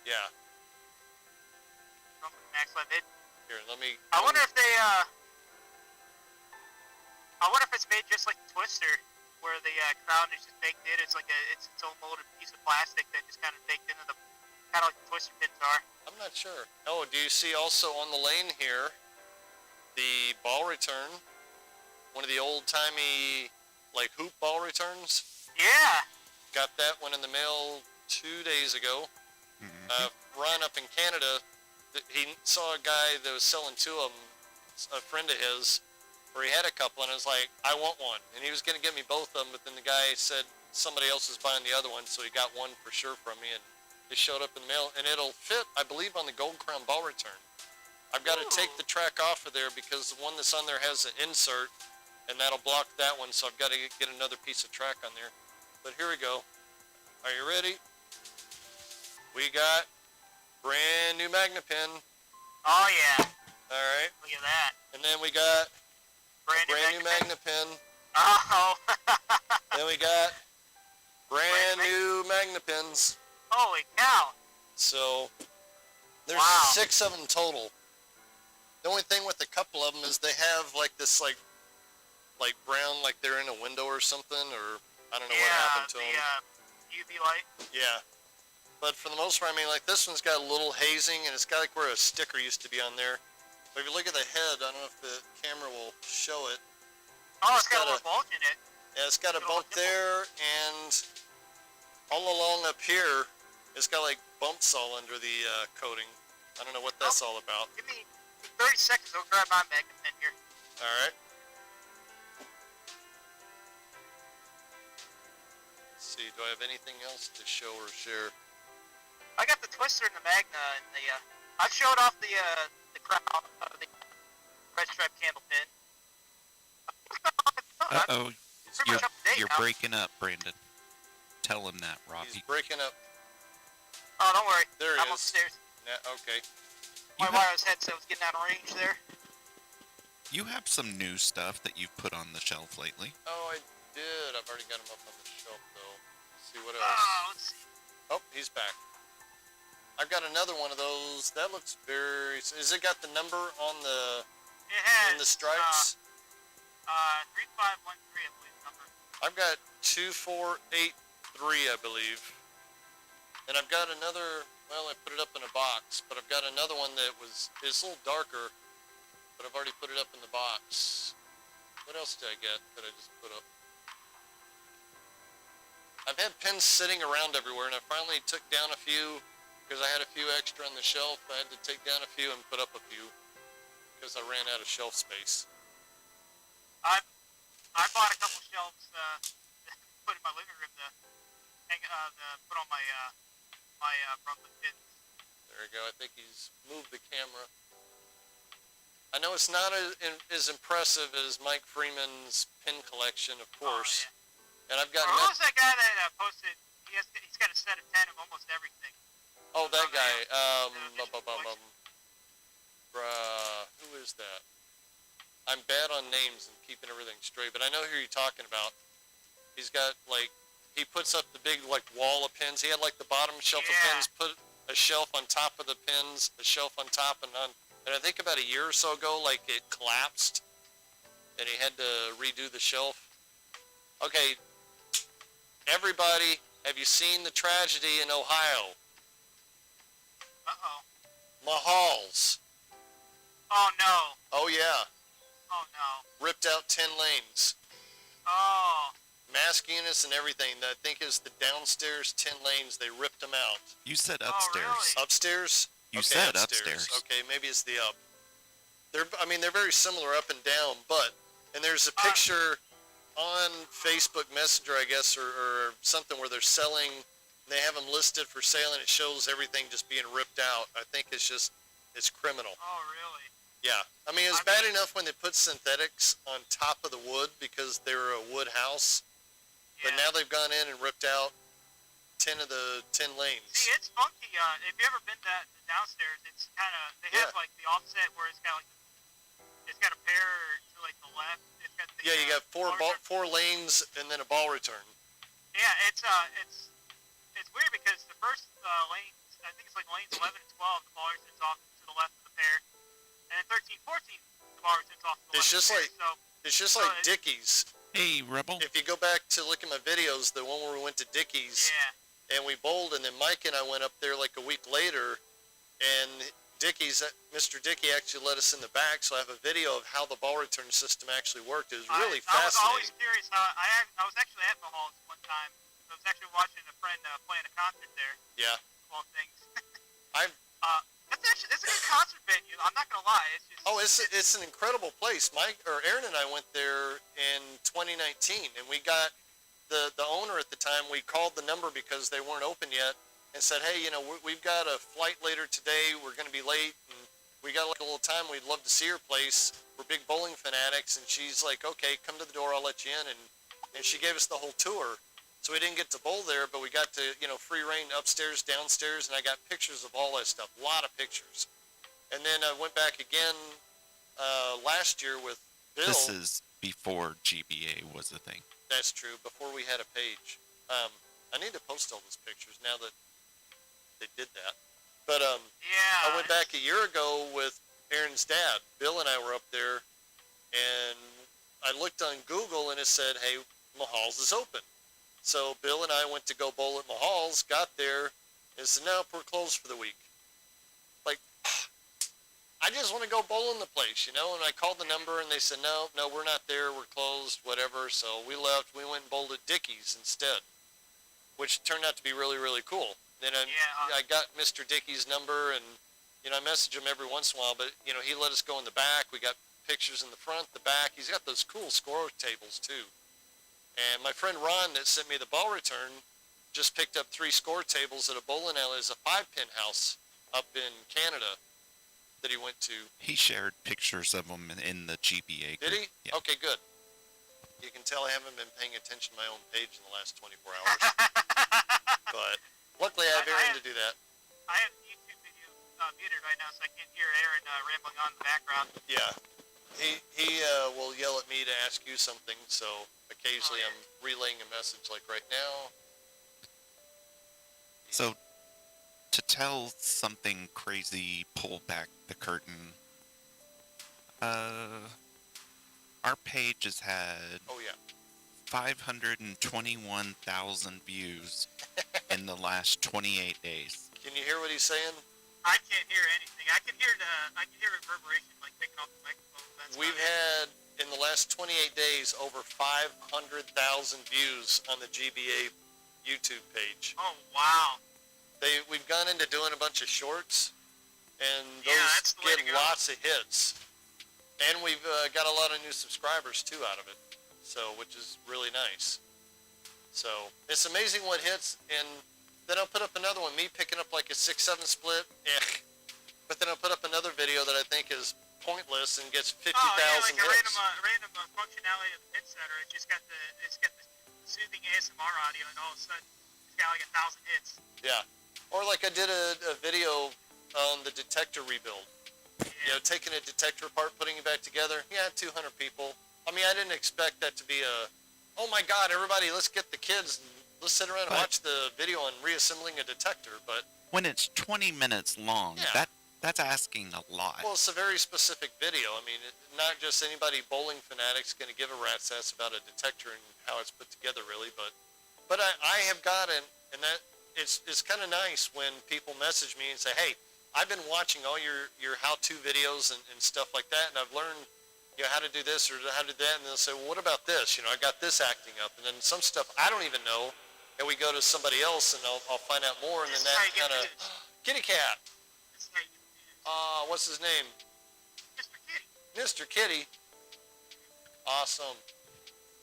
Yeah. From Max Live. Here, let me. I wonder if they. I wonder if it's made just like Twister, where the crown is just baked in. It's like it's its own molded piece of plastic that just kind of baked into the, kind of like the Twister pins are. I'm not sure. Oh, do you see also on the lane here the ball return? One of the old-timey, like, hoop ball returns? Yeah. Got that one in the mail 2 days ago. Ron up in Canada, he saw a guy that was selling 2 of them, a friend of his, where he had a couple, and I was like, I want one. And he was going to get me both of them, but then the guy said somebody else was buying the other one, so he got one for sure from me, and it showed up in the mail, and it'll fit, I believe, on the Gold Crown ball return. I've got to take the track off of there because the one that's on there has an insert, and that'll block that one, so I've got to get another piece of track on there. But here we go. Are you ready? We got brand new Magna pin. Oh yeah. All right. Look at that. And then we got Brand new Magna Magna pin. Oh. Then we got brand Brand new Magna pins. Holy cow. So there's Wow. 6 of them total. The only thing with a couple of them is they have like this like brown, like they're in a window or something, or I don't know what happened to them. Yeah, UV light. Yeah. But for the most part, I mean, like this one's got a little hazing, and it's got like where a sticker used to be on there. But if you look at the head, I don't know if the camera will show it. Oh, It's it's got a got little bulge in it. Yeah, it's got a Little bump nipple. there, and all along up here, it's got like bumps all under the coating. I don't know what that's all about. Give me 30 seconds. I'll grab my Magna pen here. All right. Let's see, do I have anything else to show or share? I got the Twister and the Magna, and the I've showed off the crown of the red stripe candle pin. Uh-oh. Pretty much up to date You're now. breaking up, Brandon. Tell him that, Robbie. He's breaking up. Oh, don't worry. There he I'm is. upstairs. Yeah, okay. You My have, wireless headset was getting out of range there. you have some new stuff that you've put on the shelf lately. Oh, I did. I've already got him up on the shelf, though. Let's see what else. Let's see. Oh, he's back. I've got another one of those. That looks very... Has it got the number on the... It has, in the stripes? 3513, I believe the number. I've got 2483, I believe. And I've got another... Well, I put it up in a box, but I've got another one that was... It's a little darker, but I've already put it up in the box. What else did I get that I just put up? I've had pins sitting around everywhere, and I finally took down a few because I had a few extra on the shelf. I had to take down a few and put up a few because I ran out of shelf space. I bought a couple shelves put in my living room to hang, put on my Brooklyn pins. There you go. I think he's moved the camera. I know it's not as impressive as Mike Freeman's pin collection, of course. Oh, yeah. And I've got... Who was that guy that posted? He's got a set of 10 of almost everything. Oh, that guy. Who is that? I'm bad on names and keeping everything straight, but I know who you're talking about. He's got, like, he puts up the big, like, wall of pins. He had, like, the bottom shelf of pins, put a shelf on top of the pins, a shelf on top, and I think about a year or so ago, like, it collapsed, and he had to redo the shelf. Okay, everybody, have you seen the tragedy in Ohio? Uh-oh. Mahals. Oh, no. Oh, yeah. Oh, no. Ripped out 10 lanes. Oh. Mask units and everything. I think is the downstairs 10 lanes. They ripped them out. You said Oh, upstairs. really? Upstairs? You Okay, said upstairs. Okay, maybe it's the up. They're very similar up and down, and there's a picture on Facebook Messenger, I guess, or something where they're selling, they have them listed for sale, and it shows everything just being ripped out. I think it's criminal. Oh, really? Yeah. I mean, it's bad enough when they put synthetics on top of the wood because they were a wood house, but now they've gone in and ripped out 10 of the 10 lanes. See, it's funky. If you ever been downstairs, it's kind of, they have like the offset where it's got like, it's got a pair to like the left. It's got the, you got four lanes and then a ball return. Yeah, it's weird because the first lanes, I think it's like lanes 11 and 12, the ball returns off to the left of the pair, and then 13, 14, the ball returns off to the left of the pair. It's just like Dickies. Hey, Rebel. If you go back to look at my videos, the one where we went to Dickies, and we bowled, and then Mike and I went up there like a week later, and Dickies, Mr. Dickey actually let us in the back, so I have a video of how the ball return system actually worked. It was really fascinating. I was always curious. I was actually at Mahall's one time. I was actually watching a friend playing a concert there. Yeah. Of all things. It's a good concert venue. I'm not gonna lie. It's an incredible place. Aaron and I went there in 2019, and we got the owner at the time. We called the number because they weren't open yet, and said, hey, we've got a flight later today. We're going to be late, and we got like a little time. We'd love to see her place. We're big bowling fanatics, and she's like, okay, come to the door. I'll let you in, and she gave us the whole tour. So we didn't get to bowl there, but we got to, free reign upstairs, downstairs, and I got pictures of all that stuff, a lot of pictures. And then I went back again last year with Bill. This is before GBA was a thing. That's true, before we had a page. I need to post all those pictures now that they did that. But I went back a year ago with Aaron's dad. Bill and I were up there, and I looked on Google, and it said, hey, Mahall's is open. So Bill and I went to go bowl at Mahall's, got there, and said, no, we're closed for the week. Like, I just want to go bowl in the place, and I called the number, and they said, no, we're not there, we're closed, whatever. So we left. We went and bowled at Dickies instead, which turned out to be really, really cool. Then I got Mr. Dickey's number, and, I message him every once in a while, but, he let us go in the back. We got pictures in the front, the back. He's got those cool score tables, too. And my friend Ron that sent me the ball return just picked up 3 score tables at a bowling alley. There's a 5-pin house up in Canada that he went to. He shared pictures of them in the GBA group. Did he? Yeah. Okay, good. You can tell I haven't been paying attention to my own page in the last 24 hours. But luckily I have Aaron to do that. I have the YouTube video muted right now, so I can't hear Aaron rambling on in the background. Yeah. He will yell at me to ask you something, so occasionally I'm relaying a message like right now. So, to tell something crazy, pull back the curtain, our page has had 521,000 views in the last 28 days. Can you hear what he's saying? I can't hear anything. I can hear reverberation, like taking off the microphone. We've had, in the last 28 days, over 500,000 views on the GBA YouTube page. Oh, wow. We've gone into doing a bunch of shorts, and those that's the way get to go. lots of hits. And we've got a lot of new subscribers, too, out of it, which is really nice. So it's amazing what hits, and then I'll put up another one, me picking up like a 6-7 split, but then I'll put up another video that I think is pointless and gets 50,000 like hits. a random functionality of the pin setter. It's got the soothing ASMR audio, and all of a sudden it's got like 1,000 hits. Yeah. Or like I did a video on the detector rebuild, You know, taking a detector apart, putting it back together. Yeah, 200 people. I mean, I didn't expect that to be oh my God, everybody, let's get the kids and let's sit around and But- watch the video on reassembling a detector. But When it's 20 minutes long, Yeah. that's asking a lot. well, it's a very specific video. I mean, not just anybody bowling fanatics going to give a rat's ass about a detector and how it's put together, really. But I have gotten, and that it's kind of nice when people message me and say, hey, I've been watching all your how-to videos and stuff like that, and I've learned, you know, how to do this or how to do that. And they'll say, well, what about this? You know, I got this acting up, and then some stuff I don't even know, and we go to somebody else, and I'll find out more, and then This is how that you get kind of news. kitty cat. This is how you get news. What's his name? Mr. Kitty. Mr. Kitty. Awesome.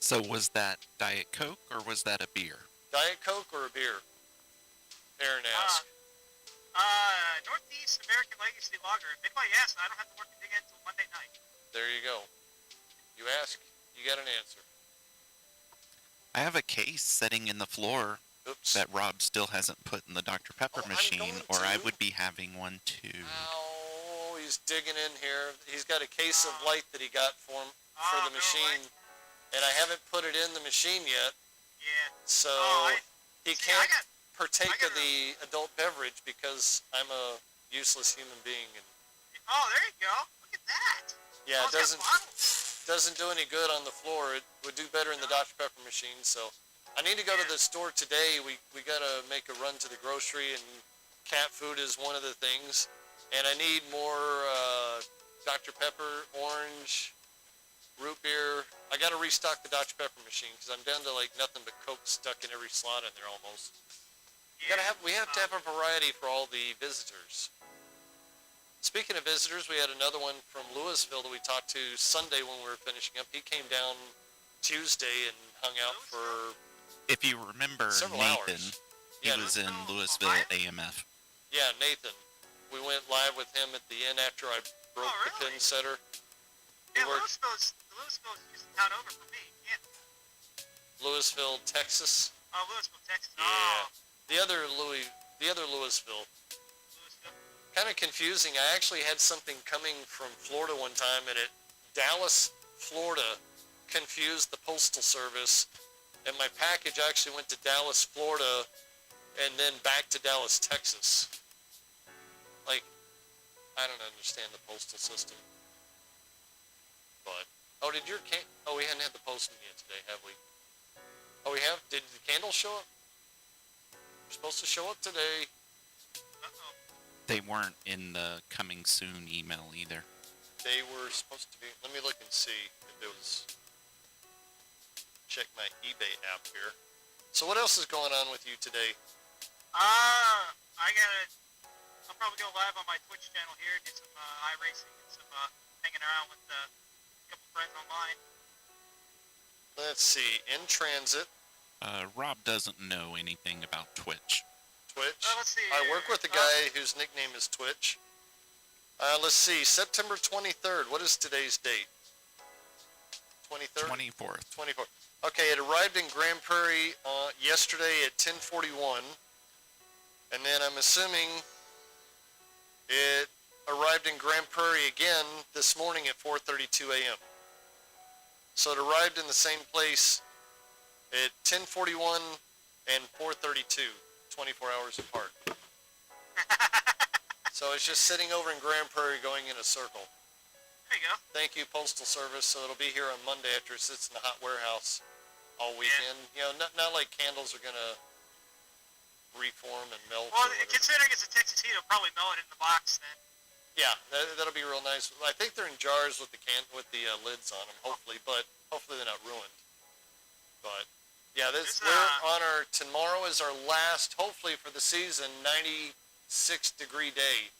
So was that Diet Coke or was that a beer? Diet Coke or a beer? Aaron asked. Northeast American Legacy Lager. If anybody asks, I don't have to work again until Monday night. There you go. You ask, you got an answer. I have a case sitting in the floor Oops. that Rob still hasn't put in the Dr. Pepper I'm machine, going or I to. would be having one too. Ow, he's digging in here. He's got a case of light that he got for the Miller machine, Lite. and I haven't put it in the machine yet, Yeah. so he see, I can't got- partake I of got the adult beverage because I'm a useless human being. And Oh, there you go. Look at that. yeah, Oh, it it's got bottles. doesn't do any good on the floor. It would do better in the Dr. Pepper machine. So I need to go to the store today. We got to make a run to the grocery, and cat food is one of the things. And I need more Dr. Pepper, orange, root beer. I got to restock the Dr. Pepper machine because I'm down to like nothing but Coke stuck in every slot in there almost. We have to have a variety for all the visitors. Speaking of visitors, we had another one from Louisville that we talked to Sunday when we were finishing up. He came down Tuesday and hung out for, If you remember Several Nathan, hours. he Yeah. was in Oh, Louisville Ryan? AMF. yeah, Nathan. We went live with him at the end after I broke Oh, the really? pin setter. Yeah, worked- Louisville's just a town over for me. Yeah. Louisville, Texas. Oh, Louisville, Texas. Yeah. Oh, The other Louisville. Louisville. Kind of confusing. I actually had something coming from Florida one time, and Dallas, Florida, confused the postal service, and my package actually went to Dallas, Florida, and then back to Dallas, Texas. Like, I don't understand the postal system. But we hadn't had the postman yet today, have we? Oh, we have. Did the candles show up? They're supposed to show up today. Uh-oh. They weren't in the coming soon email either. They were supposed to be. Let me look and see if it was. Check my eBay app here. So what else is going on with you today? I'll probably go live on my Twitch channel here, do some iRacing and some hanging around with a couple friends online. Let's see. In transit, Rob doesn't know anything about Twitch. Twitch. Let's see. I work with a guy whose nickname is Twitch. Let's see. September 23rd. What is today's date? 23rd? 24th. 24th. Okay, it arrived in Grand Prairie yesterday at 10:41, and then I'm assuming it arrived in Grand Prairie again this morning at 4:32 a.m. So it arrived in the same place at 10:41 and 4:32, 24 hours apart. So it's just sitting over in Grand Prairie going in a circle. There you go. Thank you, Postal Service. So it'll be here on Monday after it sits in the hot warehouse all weekend. You know, not like candles are gonna reform and melt. Well, or whatever. considering it's a Texas heat, it'll probably melt it in the box then. Yeah, that'll be real nice. I think they're in jars with the lids on them, hopefully, but hopefully they're not ruined. But yeah, tomorrow is our last, hopefully for the season, 96-degree day.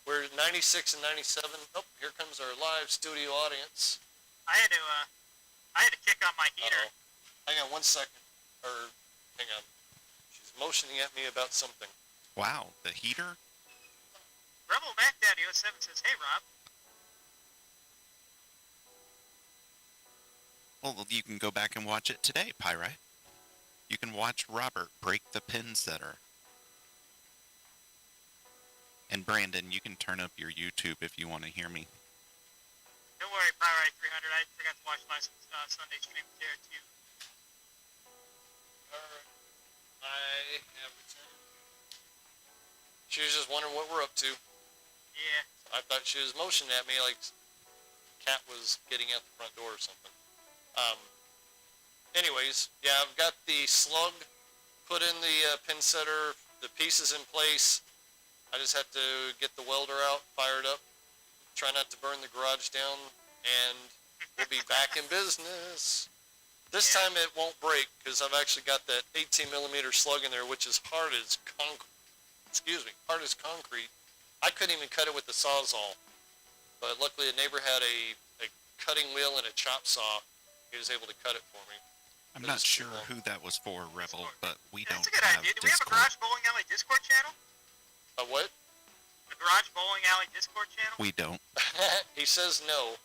We're 96 and 97. Oh, here comes our live studio audience. I had to kick on my heater. Uh-oh. Hang on 1 second. Hang on. She's motioning at me about something. Wow, the heater? Rebel Mac Daddy 07 says, "Hey Rob." Well, you can go back and watch it today, Pyrite. You can watch Robert break the pin setter. And Brandon, you can turn up your YouTube if you want to hear me. Don't worry, Power 300. I forgot to watch last Sunday stream there too. Alright. I have returned. She was just wondering what we're up to. Yeah. I thought she was motioning at me like Cat was getting out the front door or something. Anyways, yeah, I've got the slug put in the pin setter, the pieces in place. I just have to get the welder out, fire it up, try not to burn the garage down, and we'll be back in business. This time it won't break because I've actually got that 18 millimeter slug in there, which is hard as hard as concrete. I couldn't even cut it with the Sawzall, but luckily a neighbor had a cutting wheel and a chop saw. He was able to cut it for me. I'm not sure who that was for, Rebel, but we don't That's a good have idea. Do we have a Discord. Garage Bowling Alley Discord channel? A what? The Garage Bowling Alley Discord channel? We don't. He says no.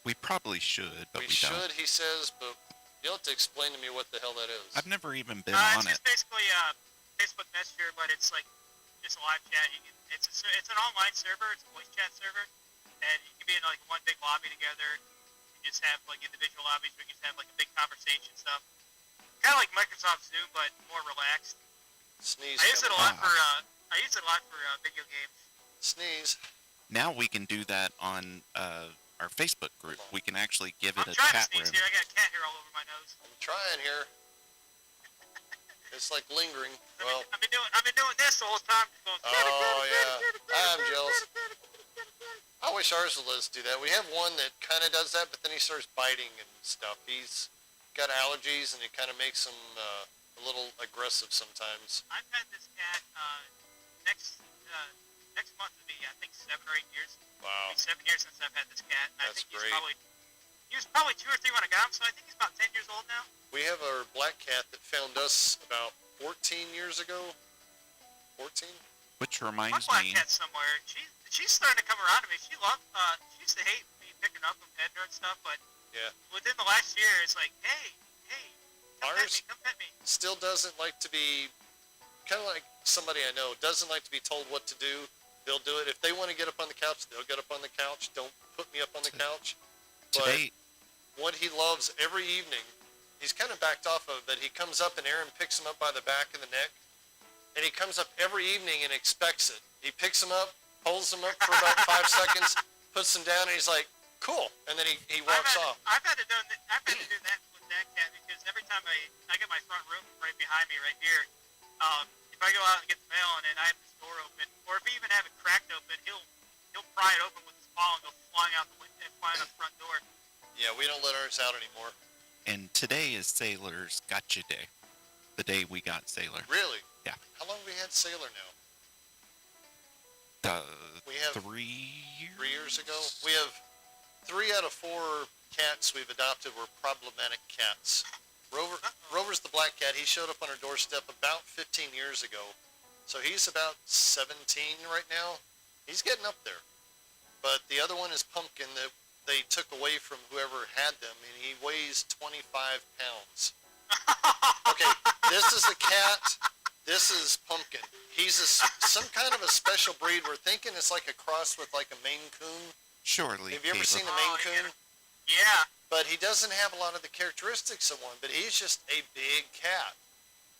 We probably should, but we should, don't. he says, but you'll have to explain to me what the hell that is. I've never even been on It's it. just basically Facebook Messenger, but it's like just a live chat. It's an online server. It's a voice chat server, and you can be in like one big lobby together. You just have like individual lobbies where you just have like a big conversation stuff. Kind of like Microsoft Zoom, but more relaxed. Sneeze. I use it a lot Ah. for video games. Sneeze. Now we can do that on our Facebook group. We can actually give it I'm a trying to chat sneeze room. here. I got a cat hair all over my nose. I'm trying here. It's like lingering. Well, I've been doing this the whole time. Just going, oh yeah, I'm jealous. I wish ours would let us do that. We have one that kind of does that, but then he starts biting and stuff. He's got allergies, and it kind of makes him a little aggressive sometimes. I've had this cat next month will be I think 7 or 8 years. Wow, It'll be 7 years since I've had this cat. And That's I think great. he was probably 2 or 3 when I got him, so I think he's about 10 years old now. we have our black cat that found us about 14 years ago. 14? Which My reminds black me, cat's somewhere. She's starting to come around to me. She used to hate me picking up and petting her and stuff, but Yeah. within the last year, it's like, hey, come Ours pet me. still doesn't like to be, kind of like somebody I know, doesn't like to be told what to do. They'll do it. If they want to get up on the couch, they'll get up on the couch. Don't put me up on the couch. today, What he loves every evening, he's kind of backed off of it, but he comes up and Aaron picks him up by the back of the neck. And he comes up every evening and expects it. He picks him up, holds him up for about 5 seconds, puts him down, and he's like, cool. And then he walks off. I've had to do that with that cat because every time I get my front room right behind me right here, if I go out and get the mail and then I have this door open, or if we even have it cracked open, he'll pry it open with his paw and go flying out the window and flying out the front door. Yeah, we don't let ours out anymore. and today is Sailor's Gotcha Day. The day we got Sailor. Really? Yeah. How long have we had Sailor now? We have 3 years? 3 years ago. We have 3 out of 4 cats we've adopted were problematic cats. Rover's the black cat. He showed up on our doorstep about 15 years ago. So he's about 17 right now. He's getting up there. But the other one is Pumpkin that they took away from whoever had them, and he weighs 25 pounds. Okay, this is a cat. This is Pumpkin. He's some kind of a special breed. We're thinking it's like a cross with like a Maine Coon. Surely, Have you ever Caleb. seen a Maine Coon? Yeah. But he doesn't have a lot of the characteristics of one, but he's just a big cat.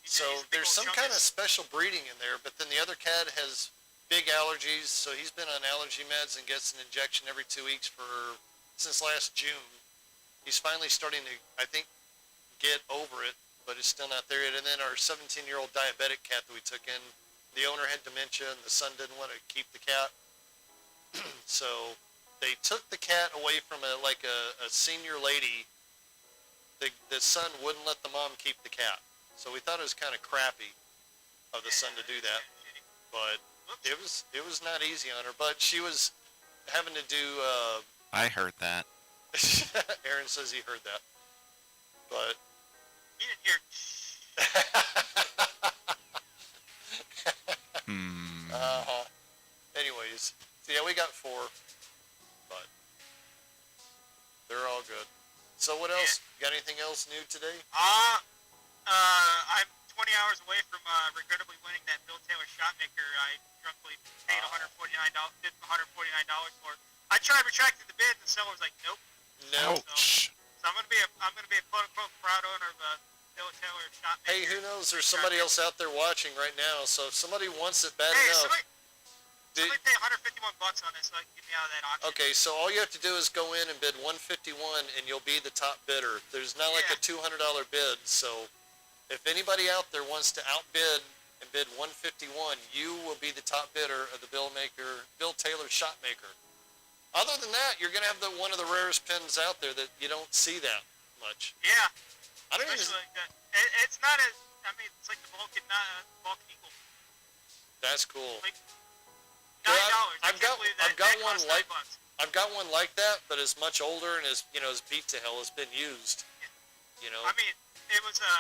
So He's a big there's old some kind of chungus. special breeding in there, but then the other cat has big allergies, so he's been on allergy meds and gets an injection every 2 weeks since last June. He's finally starting to, I think, get over it, but it's still not there yet. And then our 17-year-old diabetic cat that we took in, the owner had dementia and the son didn't want to keep the cat. So they took the cat away from a senior lady. The son wouldn't let the mom keep the cat. So we thought it was kind of crappy of the son to do that. But it was not easy on her. But she was having to do, I heard that. Aaron says he heard that. But He didn't hear. anyways, so yeah, we got 4, but they're all good. So what else? Got anything else new today? I'm 20 hours away from regrettably winning that Bill Taylor Shotmaker. I drunkenly paid $149, bid $149 for. I tried retracting the bid, and the seller was like, "Nope." No. Ouch. So I'm gonna be a quote unquote proud owner of a Bill Taylor shop Hey, maker. who knows? There's somebody else out there watching right now. So if somebody wants it bad Hey, enough, somebody pay $151 on this so I can get me out of that auction. okay. So all you have to do is go in and bid 151, and you'll be the top bidder. There's not like a $200 bid. So if anybody out there wants to outbid and bid 151, you will be the top bidder of the Bill Taylor shop maker. Other than that, you're gonna have one of the rarest pins out there that you don't see that much. Yeah. I don't even. Especially like that. It's not as, I mean, it's like the Vulcan Eagle. That's cool. Like Yeah, $9. I've got one cost like $9. I've got one like that, but it's much older and is beat to hell. It's been used. You know. I mean, it was a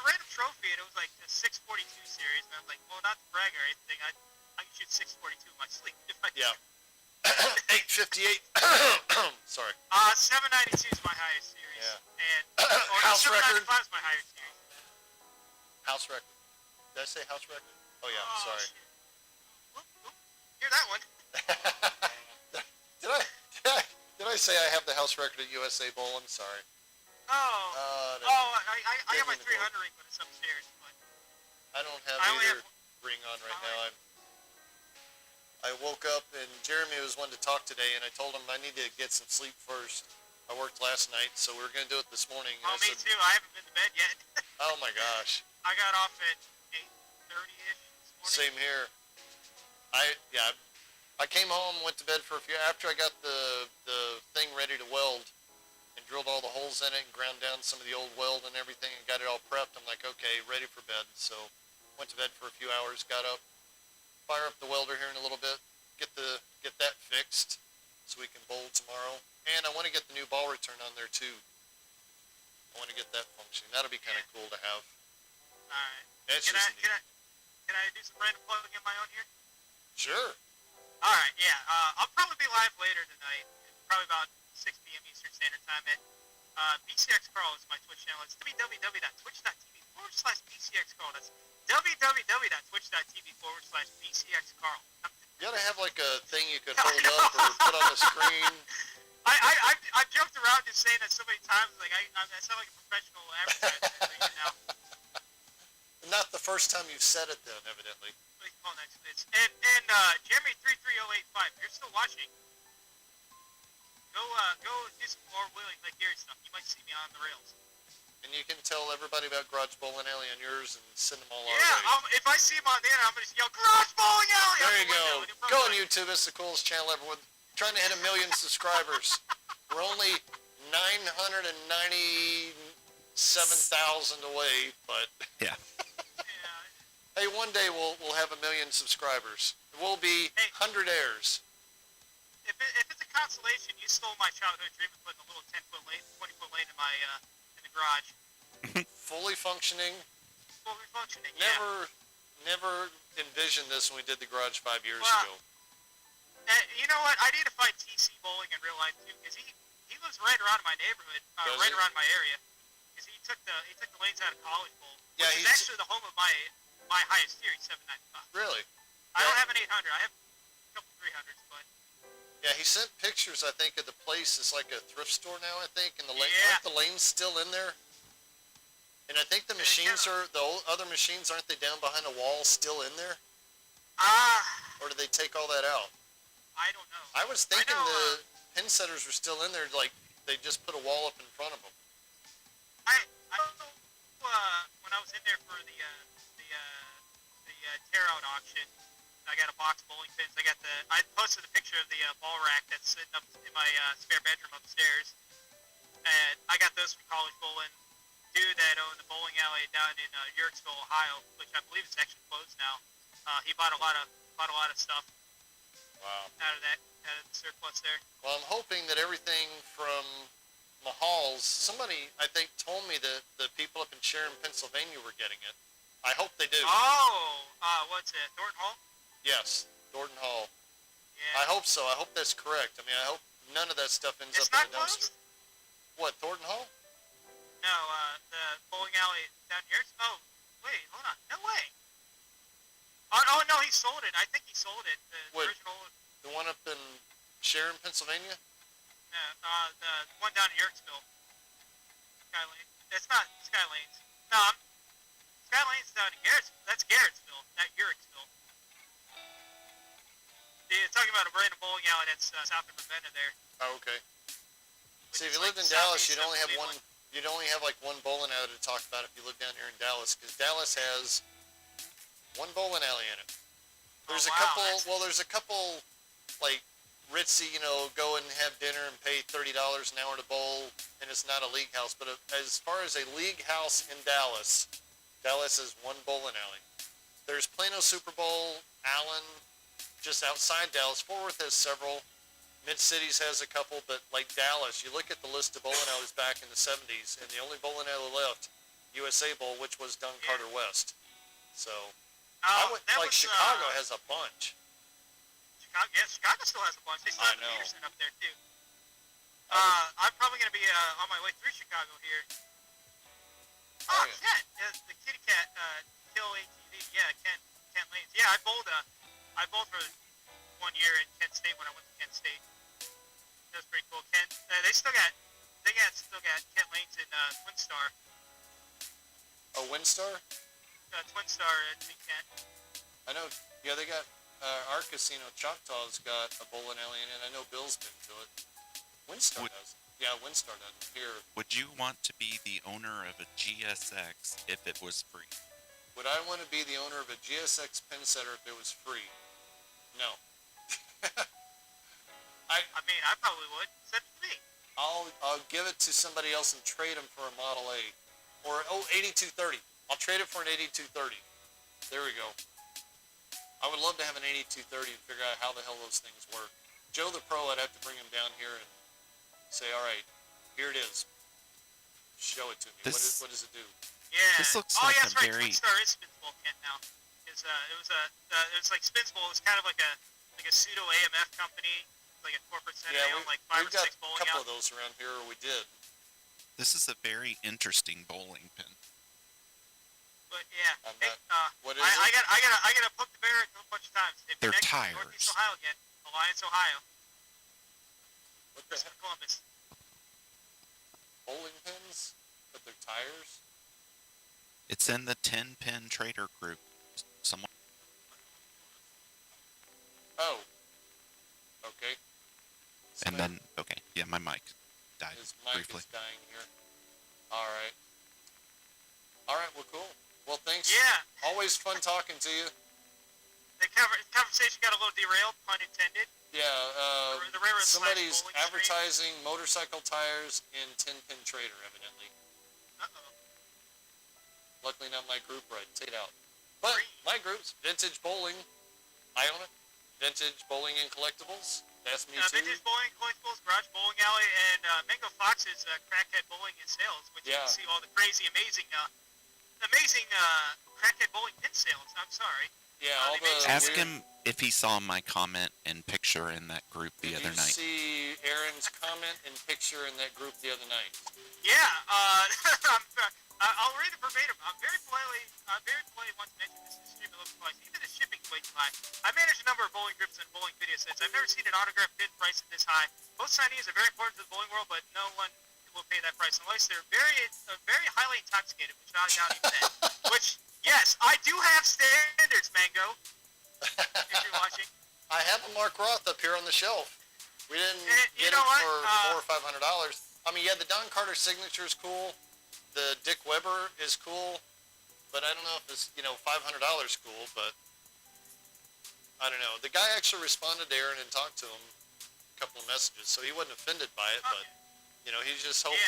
random trophy, and it was like a 642 series, and I was like, well, not to brag or anything, I can shoot 642 in my sleep if I Yeah. 858. Sorry. 792 is my highest series. Yeah. And House 795 record. is my highest series. House record. Did I say house record? Oh yeah. Sorry. Shit. Oop. Hear that one? Did I say I have the house record at USA Bowl? I'm sorry. I got my 300 ring, but it's upstairs. But I don't have I only either have- ring on right now. I woke up and Jeremy was wanting to talk today, and I told him I need to get some sleep first. I worked last night, so we were going to do it this morning. Oh, me too. I haven't been to bed yet. Oh my gosh. I got off at 8:30ish this morning. Same here. I came home, went to bed for a few. After I got the thing ready to weld and drilled all the holes in it and ground down some of the old weld and everything and got it all prepped, I'm like, okay, ready for bed. So went to bed for a few hours, got up, fire up the welder here in a little bit, get that fixed so we can bowl tomorrow. And I want to get the new ball return on there too. I want to get that functioning. That'll be kind of cool to have. All right. That's Can just neat. I do some random plugging in my own here? Sure. All right, yeah. I'll probably be live later tonight, probably about 6 p.m. Eastern Standard Time. At BCX Carl is my Twitch channel. It's www.twitch.tv/BCX Carl. That's www.twitch.tv/BCX Carl. You gotta have like a thing you could hold up or put on the screen. I've jumped around just saying that so many times. Like I sound like a professional advertiser now. Not the first time you've said it, then, evidently. Like, oh, that's and Jeremy 33085. If you're still watching, go do some more wheeling like Gary stuff. You might see me on the rails. And you can tell everybody about Garage Bowling Alley on yours and send them all our Yeah, way. if I see him on the internet, I'm gonna yell Garage Bowling Alley. There you go. Go on YouTube. It's the coolest channel ever. We're trying to hit 1 million subscribers. We're only 997,000 away, but Yeah. hey, one day we'll have 1 million subscribers. We'll be 100 heirs. If it's a consolation, you stole my childhood dream of putting a little 10-foot lane, 20-foot lane in my in the garage. Fully functioning. Fully functioning. Yeah. Never envisioned this when we did the garage 5 years Well, ago. You know what? I need to find TC Bowling in real life too, because he lives right around my neighborhood, Does he? around my area. Because he took the lanes out of College Bowl, Yeah, which is actually the home of my highest series, 795. Really? I don't have an 800. I have a couple 300s, but Yeah, he sent pictures, I think, of the place. It's like a thrift store now, I think, and Yeah. aren't the lanes still in there? And I think the machines other machines, aren't they down behind a wall still in there? Or did they take all that out? I don't know. I was thinking know, the pin setters were still in there, like they just put a wall up in front of them. I don't know when I was in there for the tear out auction. I got a box of bowling pins. I posted a picture of the ball rack that's sitting up in my spare bedroom upstairs, and I got those from College Bowling. Dude that owned the bowling alley down in Yerkesville, Ohio, which I believe is actually closed now. He bought a lot of stuff Wow. out of the surplus there. Well, I'm hoping that everything from Mahal's, somebody, I think, told me that the people up in Sharon, Pennsylvania were getting it. I hope they do. Oh, what's it? Thornton Hall? Yes, Thornton Hall. Yeah. I hope so. I hope that's correct. I mean, I hope none of that stuff ends It's up not in the dumpster. closed? What, Thornton Hall? No, the bowling alley down here. Oh, wait, hold on. No way. Oh no, he sold it. I think he sold it. The What? original, The one up in Sharon, Pennsylvania? the one down in Yerkesville. Sky Lane. That's not Sky Lanes. No, Sky Lane's down in Garrettsville. That's Garrettsville, not Yerkesville. You're talking about a random bowling alley that's south of Ravenna there. Oh, okay. Which See, if is you like lived in Dallas, southeast you'd of only have one. Cleveland. You'd only have like one bowling alley to talk about if you lived down here in Dallas, because Dallas has one bowling alley in it. There's Oh, a wow, couple. that's- Well, there's a couple, like ritzy. Go and have dinner and pay $30 an hour to bowl, and it's not a league house. But as far as a league house in Dallas, Dallas is one bowling alley. There's Plano Super Bowl, Allen, just outside Dallas. Fort Worth has several. Mid-Cities has a couple, but like Dallas, you look at the list of bowling alleys back in the 70s, and the only bowling alley left, USA Bowl, which was Dunn Carter West. So, I would, that like was, Chicago has a bunch. Chicago, yeah, Chicago still has a bunch. They still I have the know. Peterson up there too. I I'm probably gonna be on my way through Chicago here. Oh, Oh, yeah. Kent, the kitty cat, Kill ATV. Yeah, Kent Lanes. Yeah, I bowled for 1 year in Kent State when I went to Kent State. That was pretty cool. Kent, they still got Kent Lanes in Twin Star. WinStar? Twin Star in Kent. I know, yeah, they got, our casino, Choctaw's got a bowling alley in it. I know Bill's been to it. WinStar does. Yeah, WinStar doesn't. Here, Would you want to be the owner of a GSX if it was free? would I want to be the owner of a GSX pin setter if it was free? No. I mean, I probably would. Send it to me. I'll give it to somebody else and trade them for a Model A. Or, 8230. I'll trade it for an 8230. There we go. I would love to have an 8230 and figure out how the hell those things work. Joe the Pro, I'd have to bring him down here and say, all right, here it is. Show it to me. This- What does it do? Yeah. This looks oh, like yeah, a that's right. very- Twin Star is Spinsbowl Kent now. It was like Spinsbowl. It was kind of like a pseudo AMF company, like a corporate center. They own like 5 we've or got 6 a bowling couple alleys. of those around here, or we did. This is a very interesting bowling pin. But yeah, I'm hey, not- what is I it? gotta poke the bear a bunch of times. If They're you're next to tires. Northeast Ohio again, Alliance, Ohio, What the Christopher heck? Columbus. Bowling pins? But they're tires? It's in the 10-pin trader group. Someone. Oh. Okay. And Somebody- then, okay, yeah, my mic died His mic briefly. is dying here. All right. All right, well, cool. Well, thanks. Yeah, Always fun talking to you. the conversation got a little derailed, pun intended. Yeah, The railroad slash somebody's bowling street. advertising motorcycle tires in 10-pin trader, evidently. Uh-oh. Luckily not my group, right? Take it out. But my group's Vintage Bowling. I own it. Vintage Bowling and Collectibles. That's me too. Vintage Bowling, Collectibles, Garage Bowling Alley, and Mango Fox's Crackhead Bowling and Sales, which you Yeah. can see all the crazy, amazing Crackhead Bowling pin sales. I'm sorry. Yeah, they all make the Ask weird... him if he saw my comment and picture in that group the Did other you night. see Aaron's comment and picture in that group the other night? Yeah, I'll read it verbatim. I'm very politely want to mention this is extremely low price. Even the shipping's way too high. I manage a number of bowling groups and bowling video sets. I've never seen an autograph bid price this high. Most signees are very important to the bowling world, but no one will pay that price unless they're very highly intoxicated, which I doubt even then. Which, yes, I do have standards, Mango. If you're watching. I have a Mark Roth up here on the shelf. We didn't You get know it what? for $400 or $500. I mean, yeah, the Don Carter signature is cool. The Dick Weber is cool. But I don't know if it's, $500 cool, but I don't know. The guy actually responded to Aaron and talked to him a couple of messages, so he wasn't offended by it, but, he's just hoping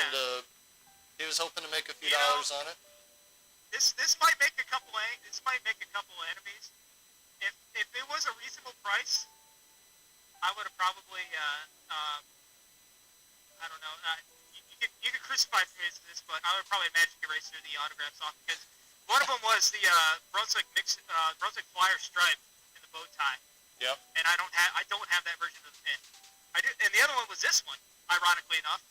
he was hoping to make a few dollars on it. This might make a couple of enemies. If it was a reasonable price, I would have probably I don't know. You could crucify me for this, but I would probably Magic Eraser the autographs off because one of them was the Brunswick Flyer stripe in the bow tie. Yep. And I don't have that version of the pin. I do, and the other one was this one. Ironically enough,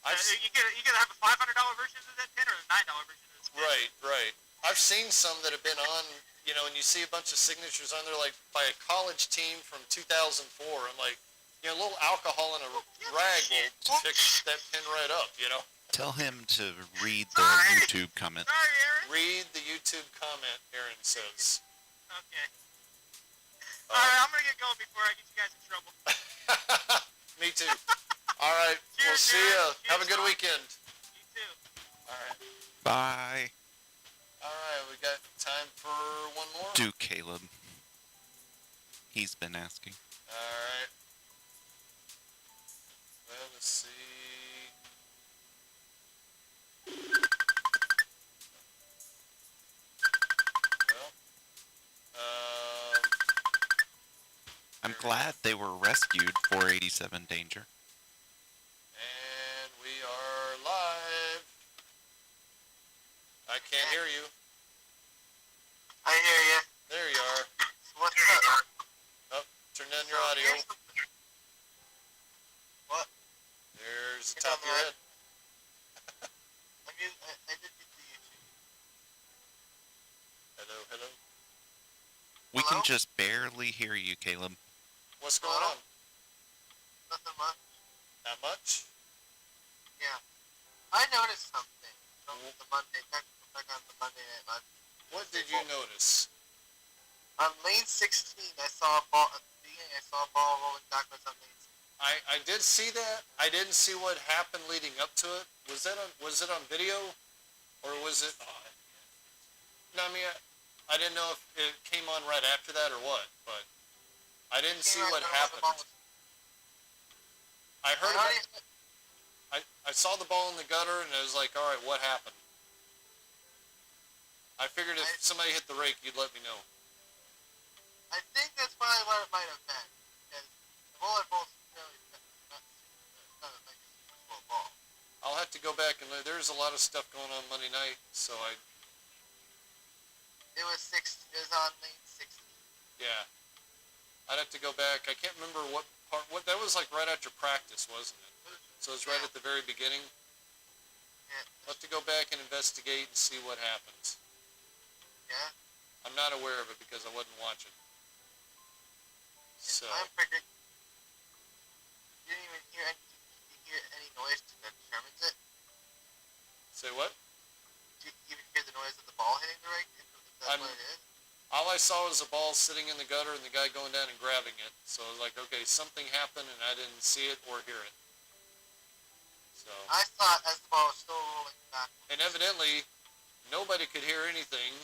you could have a $500 version of that pin or a $9 version of this pin. Right. I've seen some that have been on, and you see a bunch of signatures on there, like by a college team from 2004. I'm like, a little alcohol in a rag will fix that pin right up. Tell him to read the Sorry. YouTube comment. Sorry, Aaron. Read the YouTube comment, Aaron says. Okay. Alright, I'm gonna get going before I get you guys in trouble. Me too. All right, we'll Cheers, see Aaron. ya. Cheers, Have a good Tom. weekend. You too. All right. Bye. All right, we got time for one more. Do Caleb. He's been asking. All right. Well, let's see. Well, I'm glad they were rescued. 487 danger. and we are live. I can't hear you. I hear you. There you are. What's up? Oh, turn down your audio. What? There's the Turn top of down your the head. I did get the YouTube. Hello, hello. We Hello? can just barely hear you, Caleb. What's going Hello? on? Nothing much. Not much? Yeah. I noticed something from the Monday, back on the Monday night live. What did you notice? On lane 16, I saw a ball. At the beginning, I saw a ball rolling backwards on lane 16. I did see that. I didn't see what happened leading up to it. Was it on video? Or was it... No, I mean, I didn't know if it came on right after that or what, but I didn't see what happened. I heard about, I saw the ball in the gutter and I was like, all right, what happened? I figured if somebody hit the rake, you'd let me know. I think that's probably what it might have been. Because the bullet ball's really not like a super slow ball. I'll have to go back and there's a lot of stuff going on Monday night, so It was on lane 16. yeah. I'd have to go back. I can't remember what part, that was like right after practice, wasn't it? So it's right at the very beginning. Yeah. I'll have to go back and investigate and see what happens. Yeah. I'm not aware of it because I wasn't watching. So, I figured you didn't even hear any noise that determines it. say what? Did you even hear the noise of the ball hitting the rake? If that's what it is? All I saw was a ball sitting in the gutter and the guy going down and grabbing it. So I was like, okay, something happened and I didn't see it or hear it. So, I saw it as the ball was still rolling backwards. and evidently, nobody could hear anything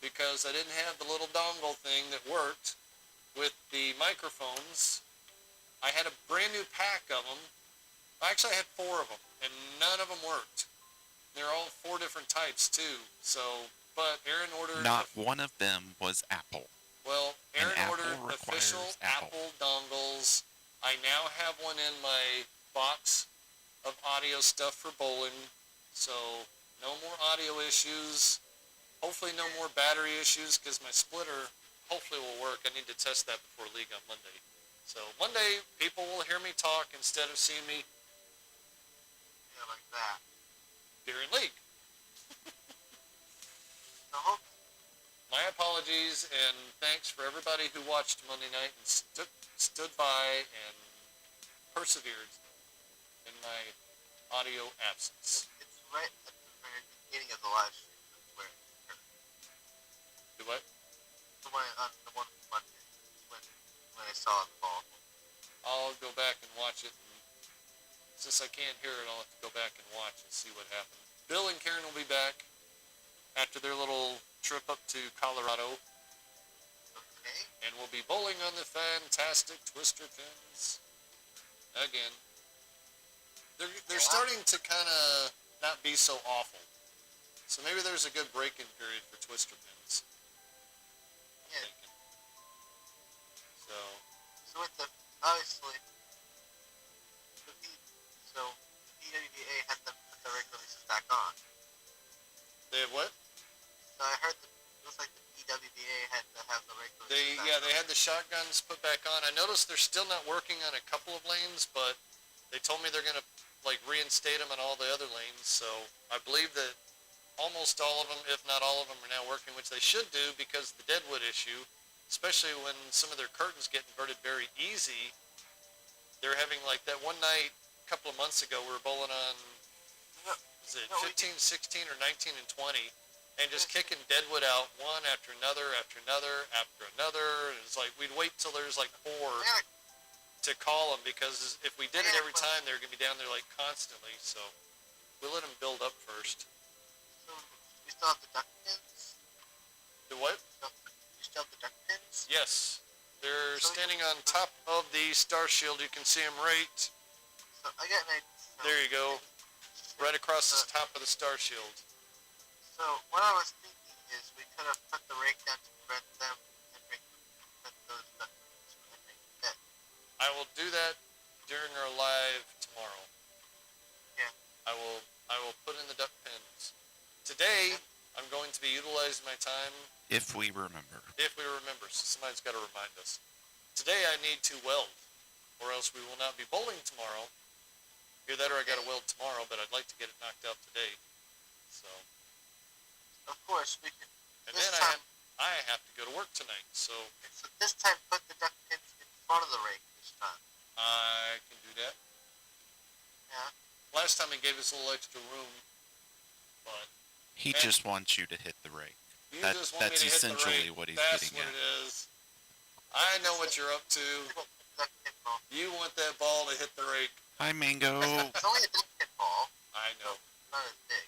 because I didn't have the little dongle thing that worked with the microphones. I had a brand new pack of them. Actually, I had 4 of them, and none of them worked. They're all 4 different types, too. So, but Aaron ordered... Not one of them was Apple. Well, Aaron Apple ordered requires official Apple. Apple dongles. I now have one in my box of audio stuff for bowling. So, no more audio issues. Hopefully no more battery issues because my splitter hopefully will work. I need to test that before league on Monday. So, Monday, people will hear me talk instead of seeing me Yeah, like that. during league. So hope My apologies and thanks for everybody who watched Monday night and stood by and persevered in my audio absence. it's right at the very beginning of the live stream. That's where it occurred. Do what? The one on the one from Monday when I saw the ball. I'll go back and watch it. And since I can't hear it, I'll have to go back and watch and see what happened. Bill and Karen will be back after their little trip up to Colorado. Okay. And we'll be bowling on the fantastic twister pins again. They're starting to kind of not be so awful. So maybe there's a good break-in period for twister pins. I'm Yeah. thinking. So, So with the obviously the PWBA had them put the rate releases back on. they have what? So I heard it looks like the PWBA had to have the rate releases back on. They had the shotguns put back on. I noticed they're still not working on a couple of lanes, but they told me they're going to like reinstate them on all the other lanes. So I believe that almost all of them, if not all of them, are now working, which they should do because of the deadwood issue, especially when some of their curtains get inverted very easy. They're having like that one night a couple of months ago, we were bowling on, was it 15, 16, or 19 and 20, and just kicking deadwood out one after another, after another, after another. And it's like we'd wait till there's like four to call them, because if we did it every time, they're going to be down there like constantly. So we let them build up first. So we still have the duck pins? The what? You still have the duck pins? Yes. They're standing on top of the star shield. You can see them right. So I got an idea. There you go. Right across the top of the star shield. So what I was thinking is we could have put the rake down to prevent them and put those duck pins from entering the pit. I will do that during our live tomorrow. Yeah. I will put in the duck pins. Today, I'm going to be utilizing my time. If we remember. If we remember. So somebody's got to remind us. Today I need to weld, or else we will not be bowling tomorrow. Either that or I got to weld tomorrow, but I'd like to get it knocked out today. So. Of course, we can. And then I have to go to work tonight, so. So this time put the duck pins in front of the rake this time. I can do that. Yeah. Last time he gave us a little extra room, but. He just wants you to hit the rake. Just want That's me to hit the essentially rake. what he's That's getting what at. it is. I know what you're up to. Duck pin ball. You want that ball to hit the rake. Hi, Mango. It's only a duck pin ball. I know. Not as big.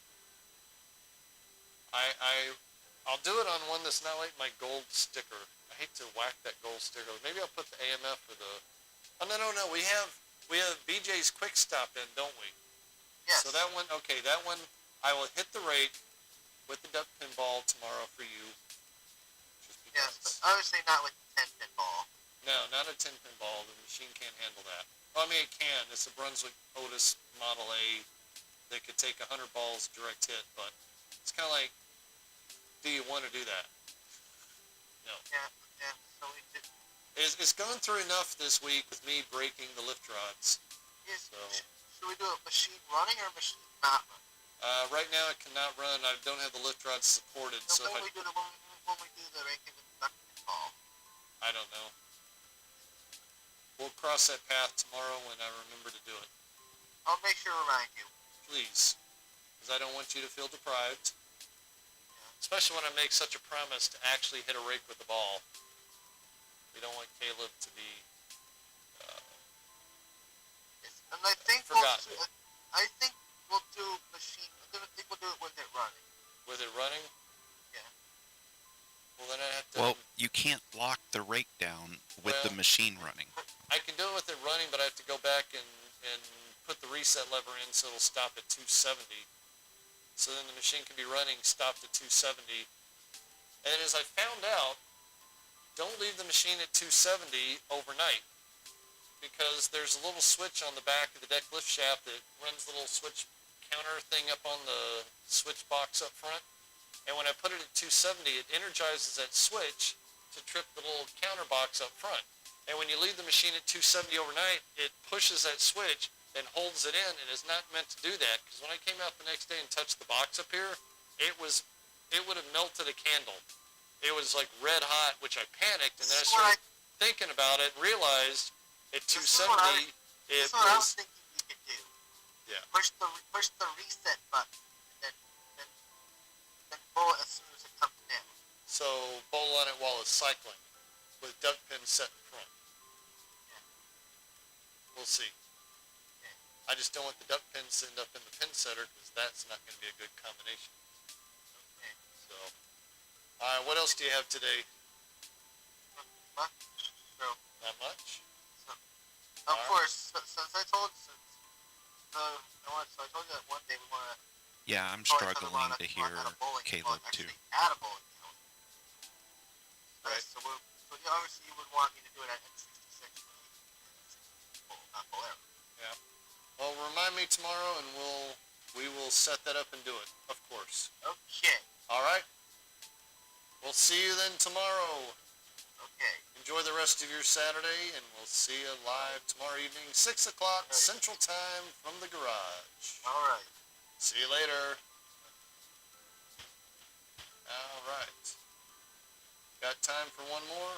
I'll do it on one that's not like my gold sticker. I hate to whack that gold sticker. Maybe I'll put the AMF or the. Oh no. We have BJ's Quick Stop in, don't we? Yes. So that one, okay, that one I will hit the rake with the duck pin ball tomorrow for you. Just Yes, because. but obviously not with the 10 pin ball. No, not a 10 pin ball. The machine can't handle that. Well, I mean, it can. It's a Brunswick Otis Model A that could take 100 balls direct hit, but it's kind of like, do you want to do that? No. Yeah. So we did. It's gone through enough this week with me breaking the lift rods. Yes. So. Should we do a machine running or a machine not running? Right now, it cannot run. I don't have the lift rods supported, so when we do the ranking with the duck pin ball. I don't know. We'll cross that path tomorrow when I remember to do it. I'll make sure to remind you. Please. Because I don't want you to feel deprived. Especially when I make such a promise to actually hit a rake with the ball. We don't want Caleb to be... And I think forgotten. we'll do machine. I think we'll do it with it running. With it running? Yeah. Well, then I have to... Well, you can't lock the rake down with the machine running. I can do it with it running, but I have to go back and put the reset lever in so it'll stop at 270. So then the machine can be running, stopped at 270. And as I found out, don't leave the machine at 270 overnight, because there's a little switch on the back of the deck lift shaft that runs the little switch counter thing up on the switch box up front. And when I put it at 270, it energizes that switch to trip the little counter box up front. And when you leave the machine at 270 overnight, it pushes that switch and holds it in, and is not meant to do that. Because when I came out the next day and touched the box up here, it would have melted a candle. It was like red hot, which I panicked, and then I started thinking about it, realized at 270 That's what I was thinking you could do. Yeah. Push the reset button, and then pull it as soon as it comes down. So bowl on it while it's cycling, with duck pins set in front. Yeah. We'll see. I just don't want the duck pins to end up in the pin setter, because that's not going to be a good combination. Okay. So, what else do you have today? Much. So, Not much? of course, since I told you that one day we want to. Yeah, I'm struggling to hear Caleb too. At a bowling alley. Right. So obviously you would want me to do it at N66, not Bolero. Yeah. Well, remind me tomorrow, and we will set that up and do it, of course. Okay. All right? We'll see you then tomorrow. Okay. Enjoy the rest of your Saturday, and we'll see you live tomorrow evening, 6 o'clock Central Time from the garage. All right. See you later. right. Got time for one more?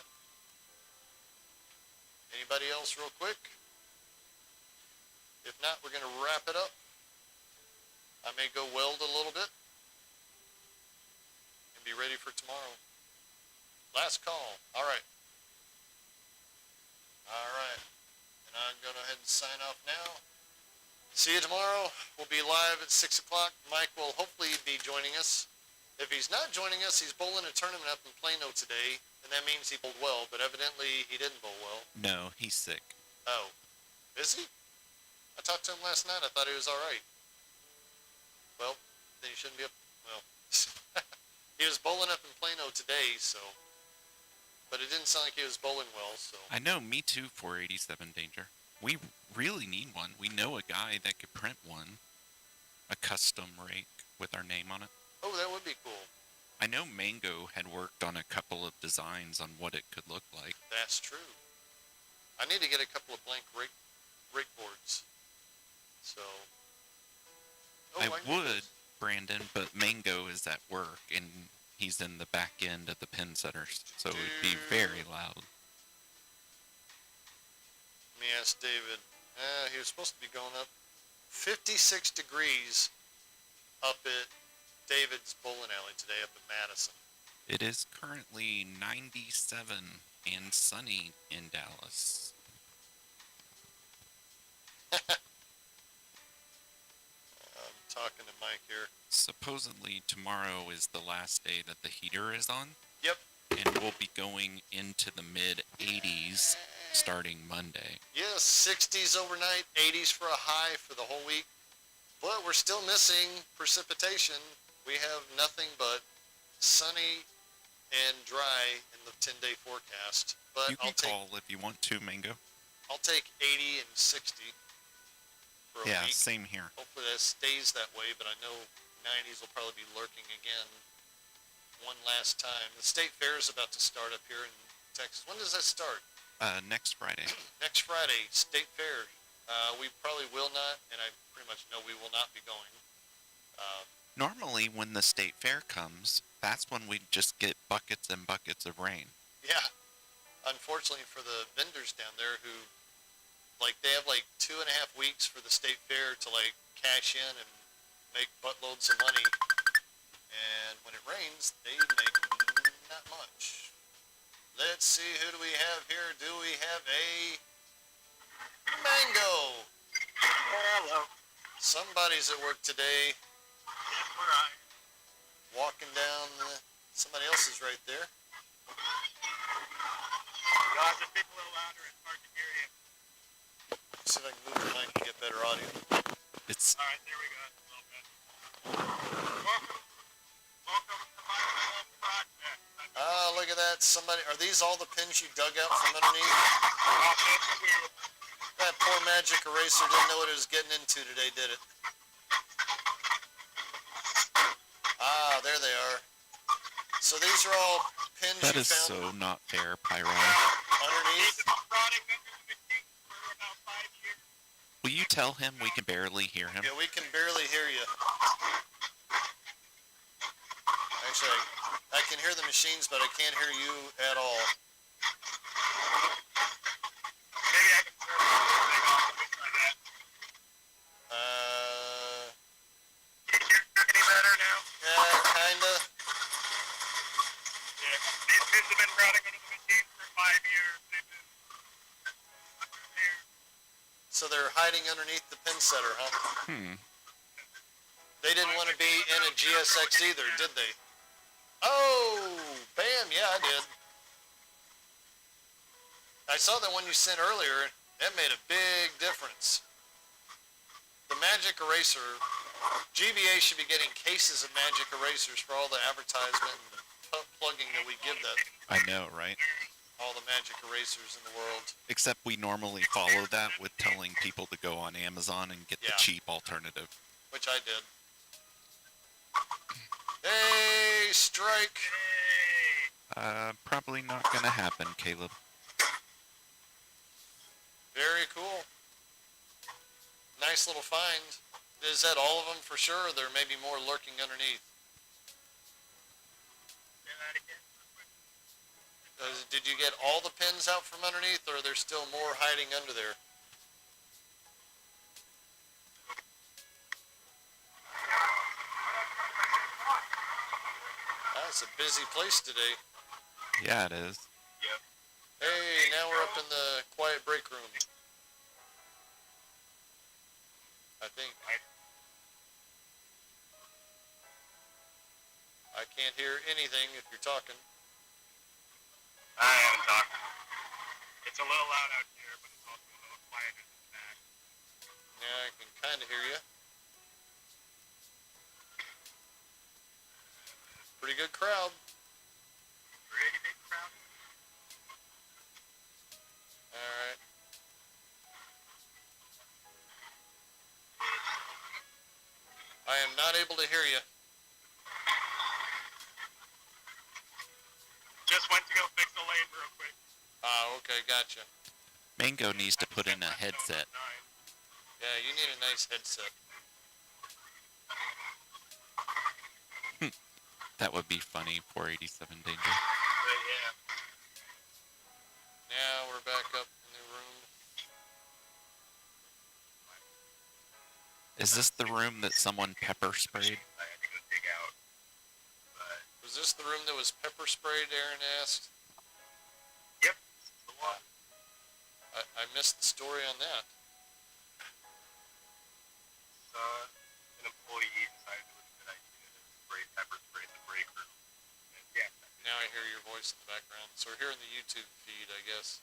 Anybody else real quick? If not, we're going to wrap it up. I may go weld a little bit and be ready for tomorrow. Last call. All right. All right. And I'm going to go ahead and sign off now. See you tomorrow. We'll be live at 6 o'clock. Mike will hopefully be joining us. If he's not joining us, he's bowling a tournament up in Plano today, and that means he bowled well, but evidently he didn't bowl well. No, he's sick. Oh. Is he? I talked to him last night. I thought he was all right. Well, then he shouldn't be up. Well, he was bowling up in Plano today, so. But it didn't sound like he was bowling well, so. I know, me too, 487 Danger. We really need one. We know a guy that could print one. A custom rake with our name on it. Oh, that would be cool. I know Mango had worked on a couple of designs on what it could look like. That's true. I need to get a couple of blank rake boards. So. Oh, I can would, do this. Brandon, but Mango is at work, and he's in the back end of the pin setters, so it would be very loud. Let me ask David. He was supposed to be going up 56 degrees up at David's bowling alley today up in Madison. It is currently 97 and sunny in Dallas. I'm talking to Mike here. Supposedly tomorrow is the last day that the heater is on. Yep. And we'll be going into the mid-80s starting Monday. Yes, 60s overnight, 80s for a high for the whole week. But we're still missing precipitation. We have nothing but sunny and dry in the 10-day forecast. But You can call if you want to, Mango. I'll take 80 and 60 for a Yeah, week. same here. Hopefully that stays that way, but I know 90s will probably be lurking again one last time. The state fair is about to start up here in Texas. When does that start? Next Friday. Next Friday, state fair. We probably will not, and I pretty much know we will not be going. Normally, when the state fair comes, that's when we just get buckets and buckets of rain. Yeah. Unfortunately for the vendors down there who, like, they have like 2.5 weeks for the state fair to like cash in and make buttloads of money. And when it rains, they make not much. Let's see, who do we have here? Do we have a Mango? Hello. Somebody's at work today. Yes, we're on. Walking down. Somebody else is right there. You'll have to speak a little louder. It's hard to hear you. Let's see if I can move the mic and get better audio. It's All right, there we go. That's a little better. Welcome to my little project. Ah, look at that. Somebody. Are these all the pins you dug out from underneath? That poor magic eraser didn't know what it was getting into today, did it? Ah, there they are. So these are all pins that you is found so not fair, Pyro. underneath? Will you tell him we can barely hear him? Yeah, we can barely hear you. Actually, I can hear the machines, but I can't hear you at all. Maybe I can turn the thing off. Let me try that. Can you hear any better now? Yeah, kinda. Yeah. These pins have been routing under the machine for 5 years. They've been under there. So they're hiding underneath the pin setter, huh? They didn't want to be in a GSX either, did they? Oh, bam, yeah, I did. I saw that one you sent earlier. That made a big difference. The magic eraser, GBA should be getting cases of magic erasers for all the advertisement and plugging that we give that, I know, right? all the magic erasers in the world. Except we normally follow that with telling people to go on Amazon and get the Yeah. cheap alternative. Which I did. Hey, strike! Probably not gonna happen, Caleb. Very cool. Nice little find. Is that all of them for sure, or there may be more lurking underneath? Did you get all the pins out from underneath, or are there still more hiding under there? It's a busy place today. Yeah, it is. Hey, now we're up in the quiet break room. I think. I can't hear anything if you're talking. I am talking. It's a little loud out here, but it's also a little quiet in the back. Yeah, I can kind of hear you. Pretty good crowd. Pretty big crowd. All right. I am not able to hear you. Just went to go fix the lane real quick. Okay, gotcha. Mango needs to put in a headset. Yeah, you need a nice headset. That would be funny, 487 Danger. Yeah. Now we're back up in the room. Is this the room that someone pepper sprayed? I had to go dig out. But Was this the room that was pepper sprayed, Aaron asked? yep, this is the one. I missed the story on that. An employee decided it was a good idea to spray pepper spray in the break room. And yeah. Now I hear your voice in the background. So we're here in the YouTube feed, I guess.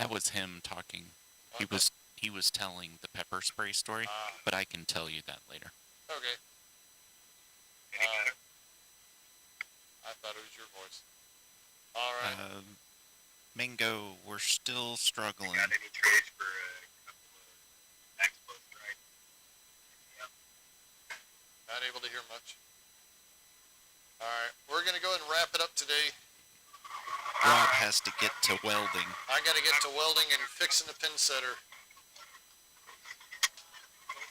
That was him talking. He was telling the pepper spray story, Ah. but I can tell you that later. Okay. Any better? I thought it was your voice. All right. Mango, we're still struggling. Got any trades for a couple of expos, right? Yep. Not able to hear much. All right. We're going to go ahead and wrap it up today. Rob has to get to welding. I got to get to welding and fixing the pin setter.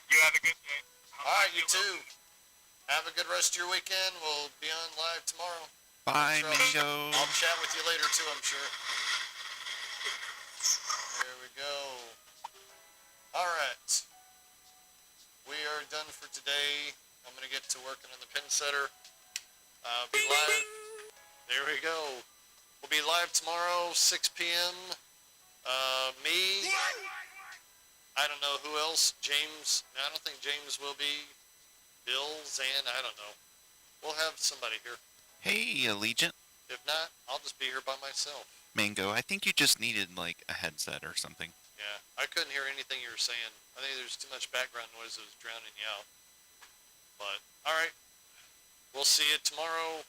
You have a good day. All right, you too. Have a good rest of your weekend. We'll be on live tomorrow. Bye, Sure, Mango. I'll chat with you later too, I'm sure. There we go. All right. We are done for today. I'm going to get to working on the pin setter. Be live. There we go. We'll be live tomorrow, 6 p.m. Me. I don't know who else. James. I don't think James will be. Bill, Zan, I don't know. We'll have somebody here. Hey, Allegiant. If not, I'll just be here by myself. Mango, I think you just needed, like, a headset or something. Yeah, I couldn't hear anything you were saying. I think there's too much background noise that was drowning you out. But, alright. We'll see you tomorrow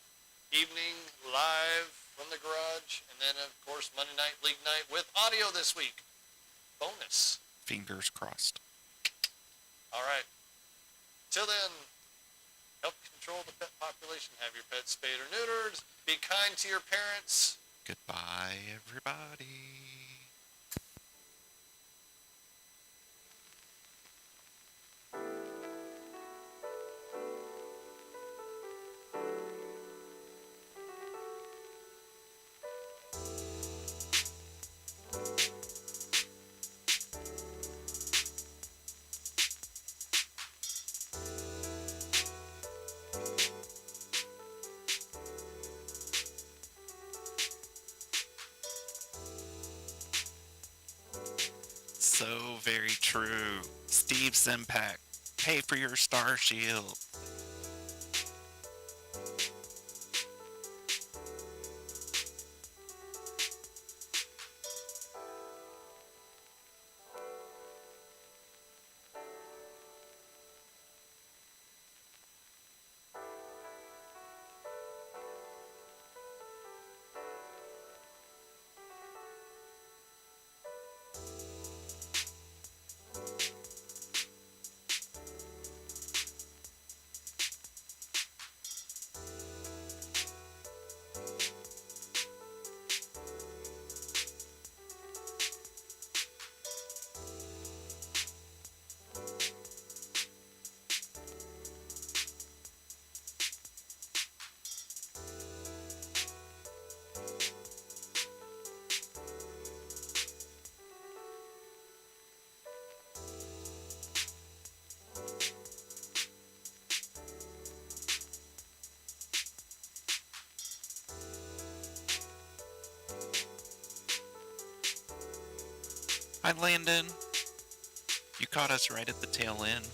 evening, live from the garage. And then, of course, Monday night, league night with audio this week. Bonus. Fingers crossed. Alright. Till then, help control the pet population. Have your pets spayed or neutered. Be kind to your parents. Goodbye, everybody. So very true. Steve Simpak, pay for your Star Shield. Hi, Landon. You caught us right at the tail end.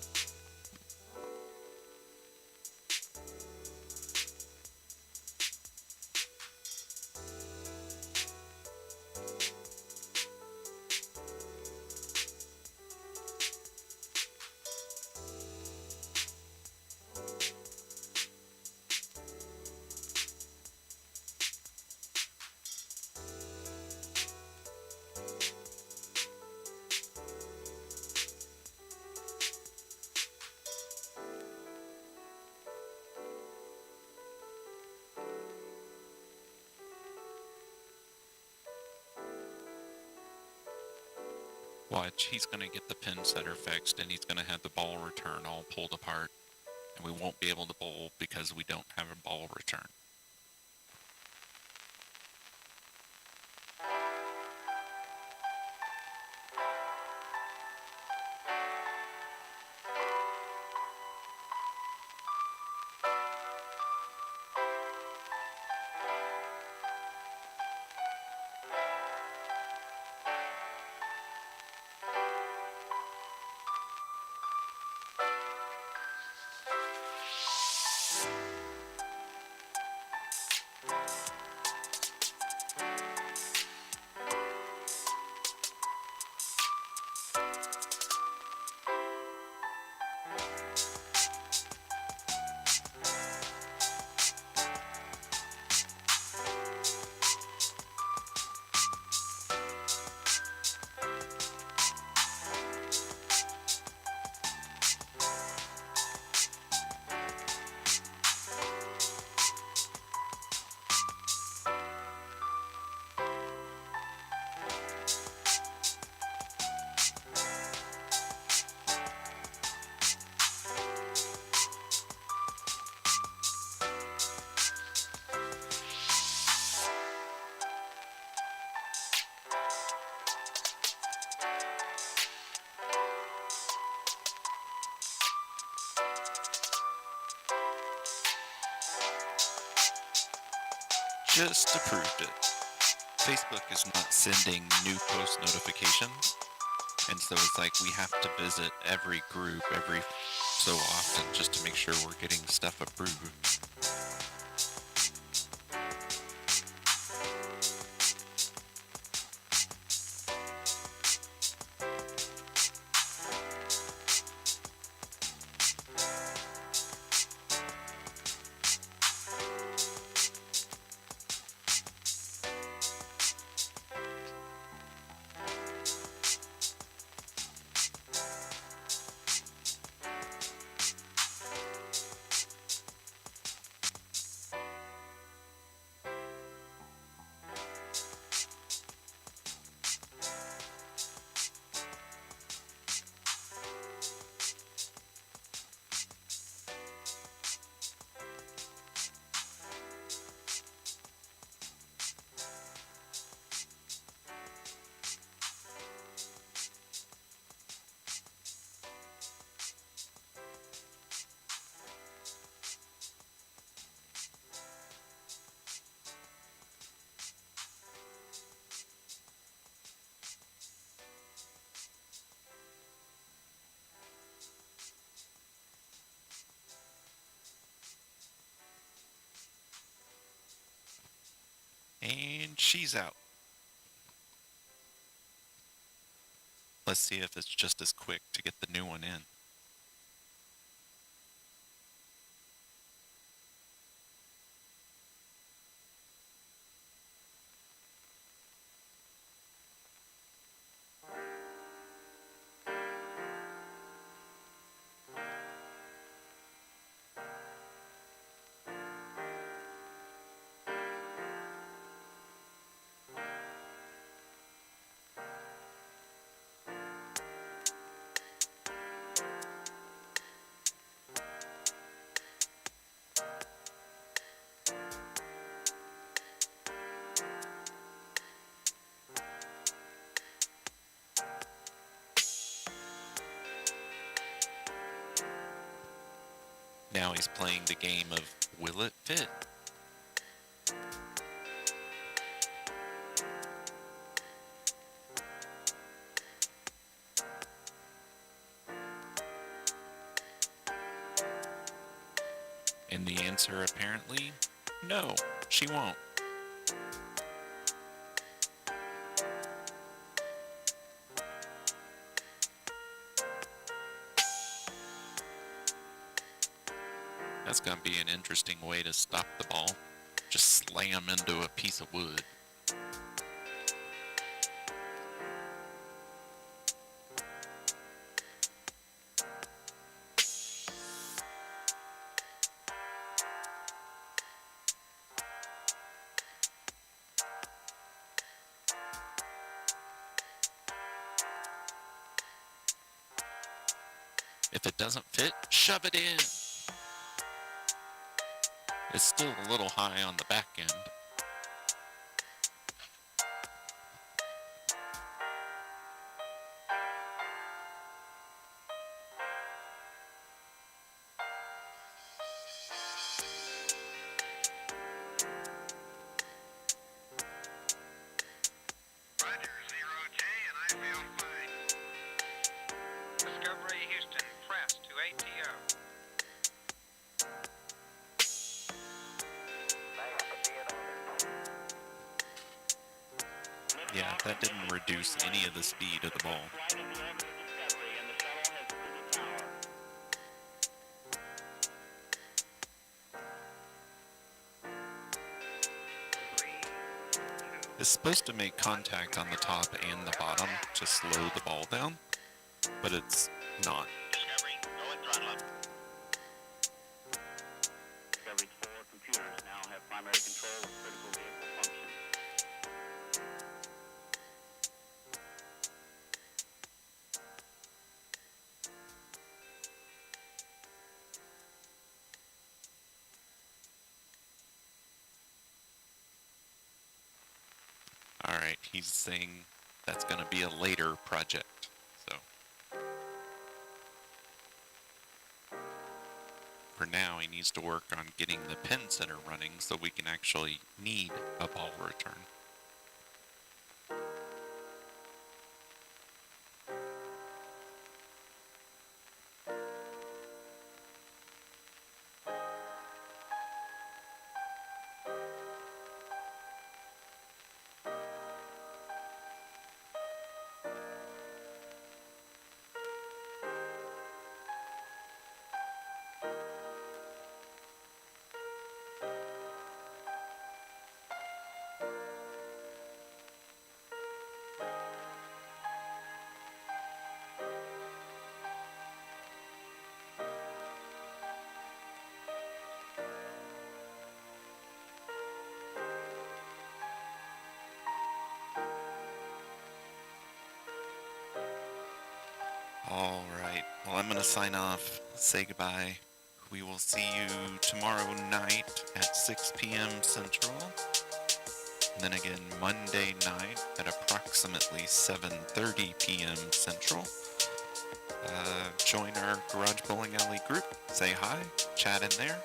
Watch, he's going to get the pin setter fixed, and he's going to have the ball return all pulled apart, and we won't be able to bowl because we don't have a ball return. Just approved it. Facebook is not sending new post notifications, and so it's like we have to visit every group every so often just to make sure we're getting stuff approved. And she's out. Let's see if it's just as quick to get the new one in. Now he's playing the game of Will It Fit? And the answer apparently, no, she won't. That's going to be an interesting way to stop the ball. Just slam into a piece of wood. If it doesn't fit, shove it in. It's still a little high on the back end. Roger, 0J, and I feel fine. Discovery Houston, press to ATO. Yeah, that didn't reduce any of the speed of the ball. It's supposed to make contact on the top and the bottom to slow the ball down, but it's not. Discovery, go and throttle up. Discovery's 4 computers now have primary control of critical vehicle function. Alright, he's saying that's going to be a later project, so. For now, he needs to work on getting the pin center running so we can actually need a ball return. Alright, well, I'm going to sign off, say goodbye. We will see you tomorrow night at 6 p.m. Central. And then again Monday night at approximately 7:30 p.m. Central. Join our Garage Bowling Alley group. Say hi, chat in there.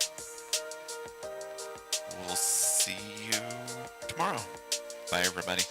We'll see you tomorrow. Bye, everybody.